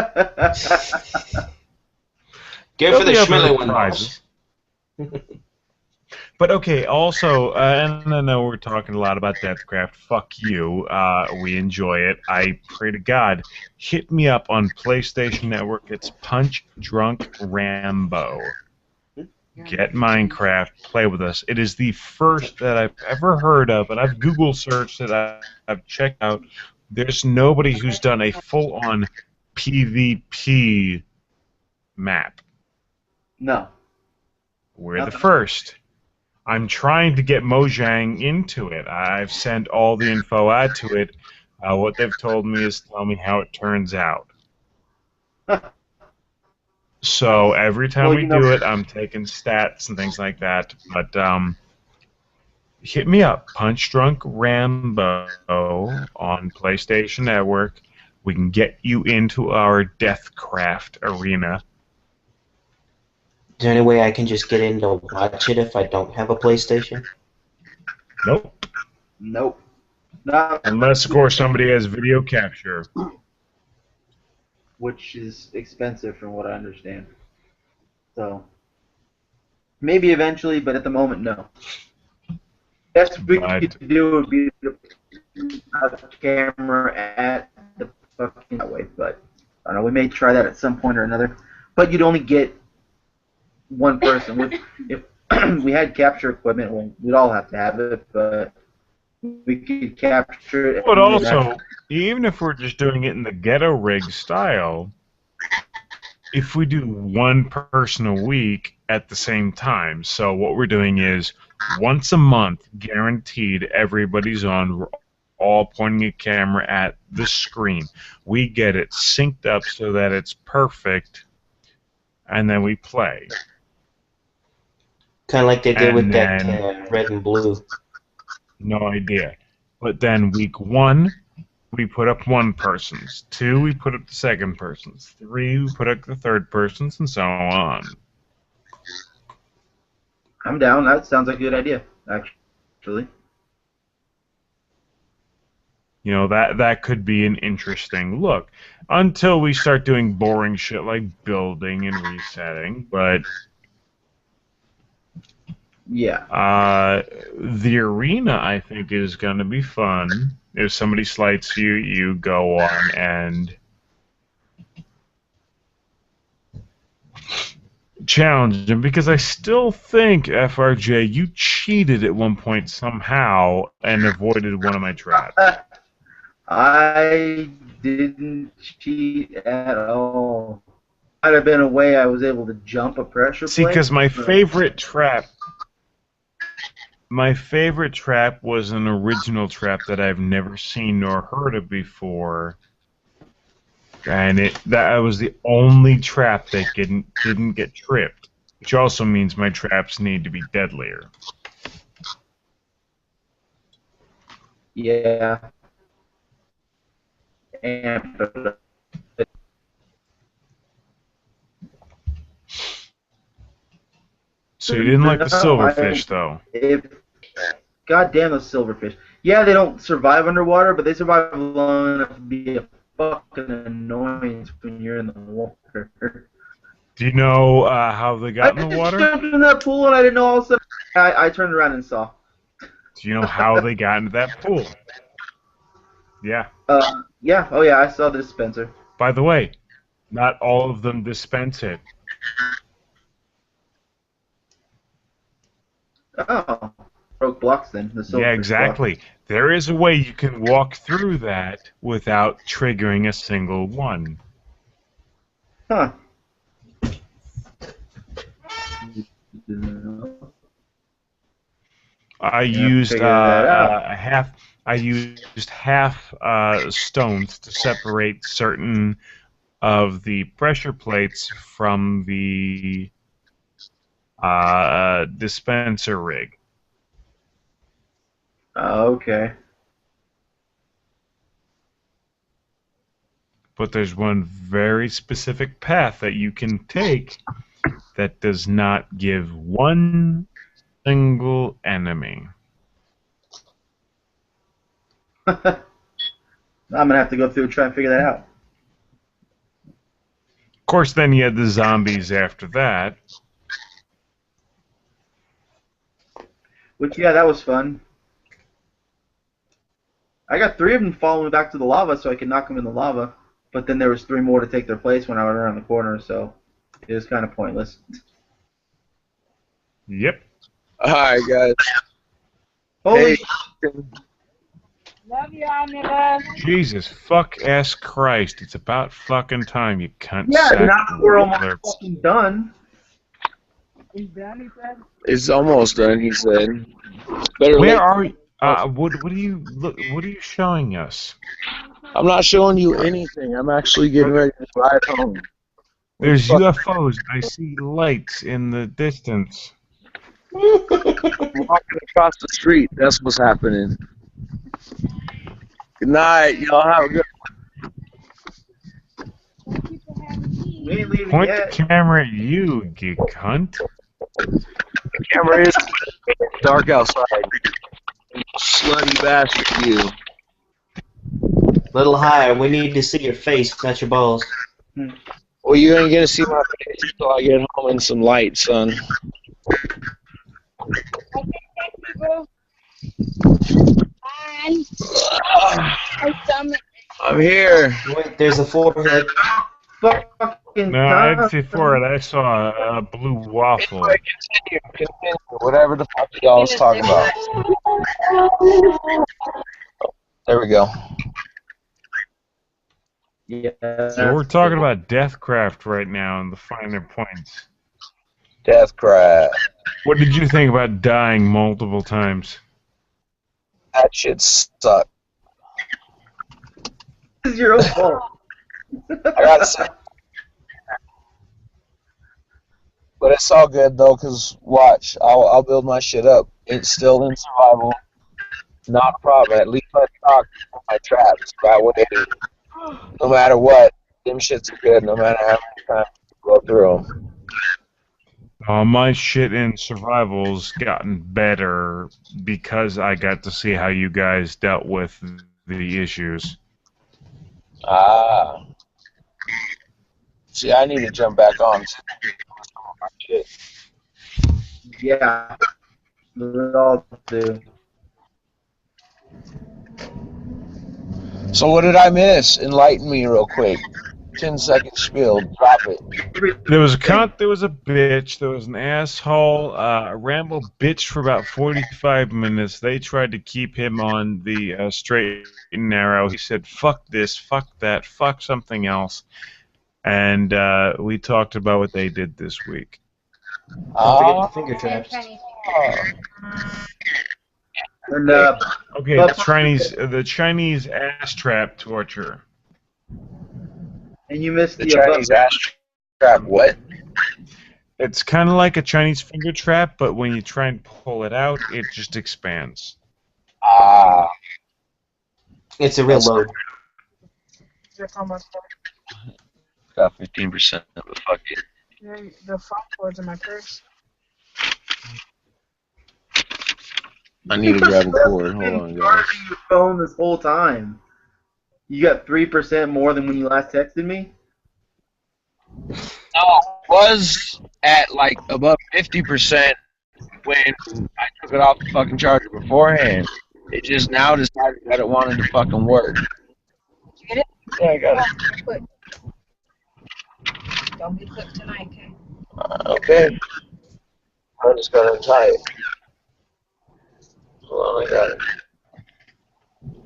the Schmilly one, prizes. But okay, also, and I know we're talking a lot about Deathcraft. Fuck you. We enjoy it. I pray to God. Hit me up on PlayStation Network. It's Punch Drunk Rambo. Get Minecraft. Play with us. It is the first that I've ever heard of, and I've Google searched it. I've checked out. There's nobody who's done a full-on PvP map. No. We're the first. I'm trying to get Mojang into it. I've sent all the info out to it. What they've told me is tell me how it turns out. So every time we do it, I'm taking stats and things like that. But hit me up, Punch Drunk Rambo on PlayStation Network. We can get you into our Deathcraft arena. Is there any way I can just get in to watch it if I don't have a PlayStation? Nope. Nope. Not Unless, of course, somebody has video capture. Which is expensive from what I understand. So, maybe eventually, but at the moment, no. Best we could do would be to have a camera at the fucking that way, but I don't know, we may try that at some point or another. But you'd only get one person. If we had capture equipment, well, we'd all have to have it, but we could capture it. But also, even if we're just doing it in the ghetto rig style, if we do one person a week at the same time, so what we're doing is once a month, guaranteed, everybody's on, we're all pointing a camera at the screen. We get it synced up so that it's perfect, and then we play. Kind of like they did with that red and blue. No idea. But then week 1, we put up one person's. 2, we put up the second person's. 3, we put up the third person's, and so on. I'm down. That sounds like a good idea, actually. You know, that could be an interesting look. Until we start doing boring shit like building and resetting, but... yeah. The arena, I think, is going to be fun. If somebody slights you, you go on and challenge them. Because I still think, FRJ, you cheated at one point somehow and avoided one of my traps. I didn't cheat at all. Might have been a way I was able to jump a pressure plate. See, because my favorite trap... My favorite trap was an original trap that I've never seen nor heard of before, and that was the only trap that didn't get tripped, which also means my traps need to be deadlier. Yeah. And So you didn't like the no, silverfish, though. Goddamn those silverfish. Yeah, they don't survive underwater, but they survive long enough to be a fucking annoyance when you're in the water. Do you know how they got in the I just water? jumped in that pool and I didn't know all of a sudden. I turned around and saw. Do you know how they got into that pool? Yeah. Yeah. Oh yeah, I saw the dispenser. By the way, not all of them dispense it. Oh, broke blocks then. The silverfish Yeah, exactly. block. There is a way you can walk through that without triggering a single one. Huh. I Yeah, used figure that out. half stones to separate certain of the pressure plates from the dispenser rig. Oh, okay. But there's one very specific path that you can take that does not give one single enemy. I'm gonna have to go through and try and figure that out. Of course, then you had the zombies after that. Which, yeah, that was fun. I got 3 of them following me back to the lava so I could knock them in the lava. But then there was 3 more to take their place when I went around the corner, so it was kind of pointless. Yep. Hi, guys. Holy Hey. Love you, Omnibus. Jesus fuck ass Christ! It's about fucking time, you cunt. Yeah, sack now we're almost alerts. fucking done. He's done, he said. It's almost done, he said. Better Where late. are you? What are you look? What are you showing us? I'm not showing you anything. I'm actually getting ready to drive home. There's UFOs. I see lights in the distance. I'm walking across the street. That's what's happening. Good night. Y'all have a good We ain't leaving Point the yet. camera at you, you cunt. camera. Is dark outside. Slutty bastard, you. Little higher. We need to see your face, not your balls. Well, you ain't gonna see my face until I get home in some light, son. I'm here. Wait, there's a forehead. Fucking No, I didn't time. see for it. I saw a blue waffle. Anyway, continue. Whatever the fuck y'all was talking about. There we go. Yeah. So we're talking about Deathcraft right now and the finer points. Deathcraft. What did you think about dying multiple times? That shit sucked. This is your own fault. I gotta say. But it's all good though, cause watch, I'll build my shit up. It's still in survival. Not a problem. At least I talk my traps. That way, no matter what, them shits are good. No matter how many times you go through them. My shit in survival's gotten better because I got to see how you guys dealt with the issues. Ah. See, I need to jump back on. Shit. Yeah. We all do. So what did I miss? Enlighten me real quick. 10-second spiel. Drop it. There was a cunt, there was a bitch, there was an asshole. Rambo bitched for about 45 minutes. They tried to keep him on the straight and narrow. He said, fuck this, fuck that, fuck something else. And we talked about what they did this week. Don't forget the finger traps. And Okay, the Chinese ass trap torture. and you missed The the Chinese ass trap. What? It's kind of like a Chinese finger trap, but when you try and pull it out, it just expands. Ah, It's a real load. got 15%. But fuck it. The phone cord's in my purse. I need to grab a cord. Hold Been on, guys. charging your phone this whole time. You got 3% more than when you last texted me. No, it was at like above 50% when I took it off the fucking charger beforehand. It just now decided that it wanted to fucking work. Get it? Yeah, I got it. Quick. Don't be quick tonight, okay? Okay. I'm just gonna tie it. Hold on, I got it.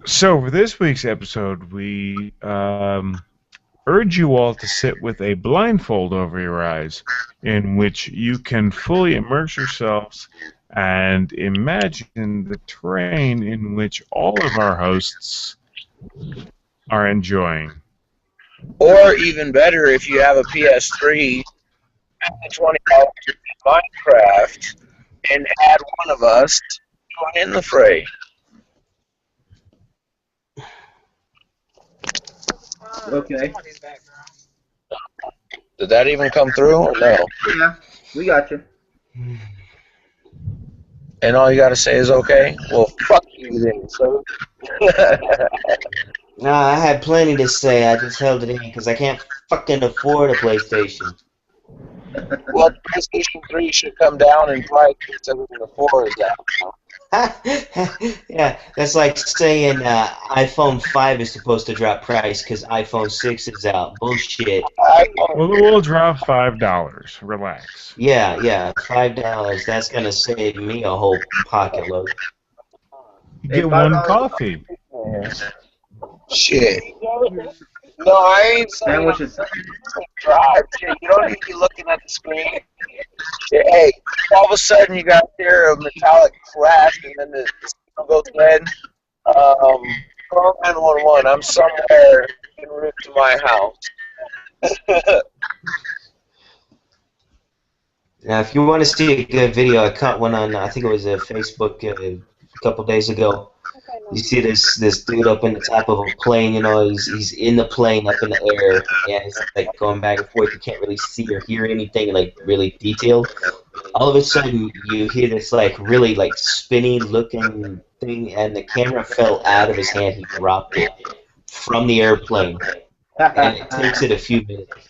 So for this week's episode, we urge you all to sit with a blindfold over your eyes, in which you can fully immerse yourselves and imagine the terrain in which all of our hosts are enjoying. Or even better, if you have a PS3, $20 Minecraft, and add one of us join in the fray. Okay. Did that even come through or no? Yeah, we got you. And all you gotta say is okay? Well, fuck you then, so. Nah, I had plenty to say. I just held it in because I can't fucking afford a PlayStation. Well, PlayStation 3 should come down in price instead of the 4 is out now. Yeah, that's like saying iPhone 5 is supposed to drop price because iPhone 6 is out. Bullshit. Well, it will drop $5. Relax. Yeah, $5. That's gonna save me a whole pocket load. You Hey, get one $5 coffee. Shit. No, I ain't saying Sandwiches. drive. Shit, you don't need to be looking at the screen. Hey, all of a sudden you got here a metallic crash and then the signal goes dead. Call 911. I'm somewhere en route to my house. Now, if you want to see a good video, I caught one on, I think it was Facebook a couple days ago. You see this dude up in the top of a plane, you know, he's in the plane up in the air, and it's like going back and forth. You can't really see or hear anything like really detailed. All of a sudden, you hear this like really like spinny looking thing, and the camera fell out of his hand. He dropped it from the airplane, and it takes it a few minutes.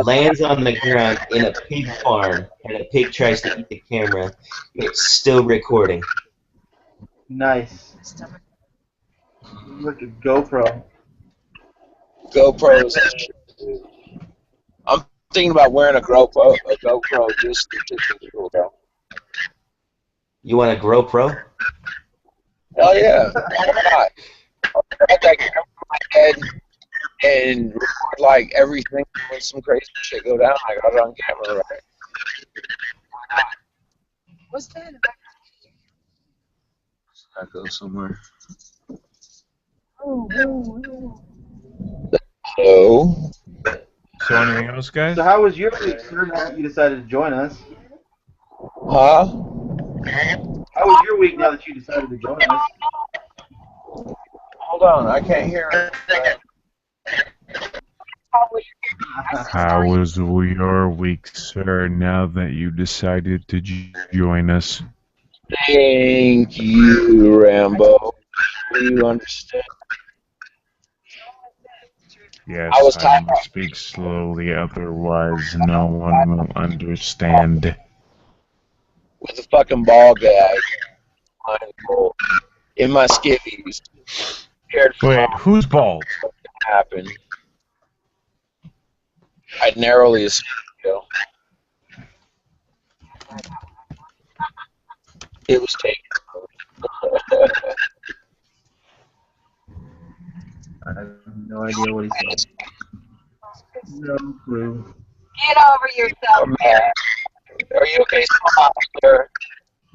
Lands on the ground in a pig farm, and a pig tries to eat the camera. It's still recording. Nice. Look at GoPro. GoPros. I'm thinking about wearing a GoPro just to take the cool down. You want a GoPro? Hell yeah. Why not? I'll grab that camera on my head and record like everything when some crazy shit go down. I got it on camera, right? What's that? I go somewhere. Oh. So, So anything else, guys? So how was your week, sir, now that you decided to join us? huh? How was your week now that you decided to join us? Hold on, I can't hear it. How was your week, sir, now that you decided to join us? Thank you, Rambo. Do you understand? Yes, I was I tired. must speak slowly, otherwise no one will understand. With a fucking ball gag in my skivvies. Scared for Wait, who's bald? what happened. I narrowly escaped. It was taken. I have no idea what he said. No clue. Get over yourself, Oh, man. Are you okay, sir?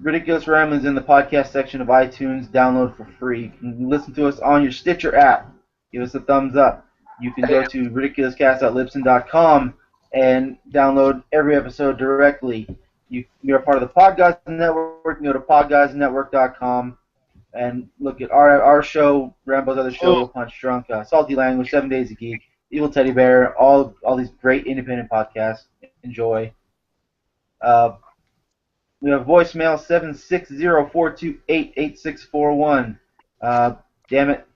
Ridiculous Ramblings in the podcast section of iTunes. Download for free. You can listen to us on your Stitcher app. Give us a thumbs up. You can go to ridiculouscast.libsyn.com and download every episode directly. You're part of the Podcast Network. You can go to podcastnetwork.com and look at our show, Rambo's other show, Real Punch Drunk, Salty Language, 7 Days a Geek, Evil Teddy Bear, all these great independent podcasts. Enjoy. We have voicemail 760-428-8641. Damn it.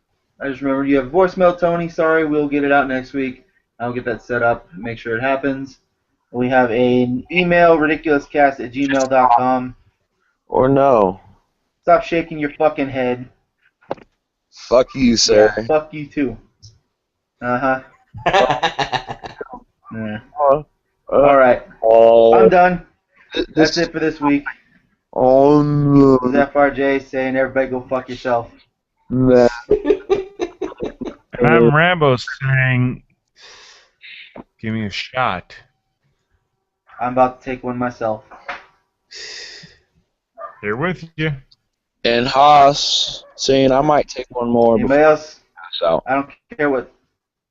I just remembered you have voicemail, Tony. Sorry, we'll get it out next week. I'll get that set up, make sure it happens. We have an email, ridiculouscast@gmail.com. Or no. Stop shaking your fucking head. Fuck you, sir. Yeah, fuck you too. Uh-huh. Yeah. Alright. I'm done. That's it for this week. Oh no. This is FRJ saying everybody go fuck yourself. Nah. And I'm Rambo saying, give me a shot. I'm about to take one myself. Here with you. And Haas saying I might take one more. Anybody else? So I don't care what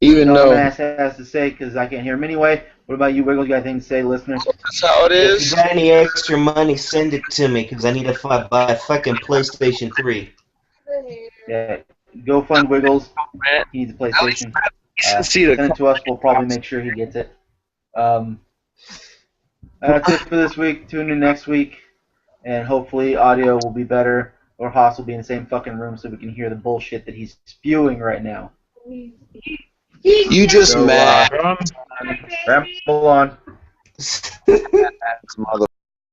even though dumbass has to say because I can't hear him anyway. What about you, Wiggles? You got anything to say, listeners? that's how it If is. you got any extra money, send it to me, because I need to buy a fucking PlayStation 3. Yeah. Go fund Wiggles. He needs a PlayStation. Send it to us. We'll probably make sure he gets it. That's it for this week. Tune in next week, and hopefully audio will be better, or Haas will be in the same fucking room so we can hear the bullshit that he's spewing right now. You just So, mad. Ramble on. Mother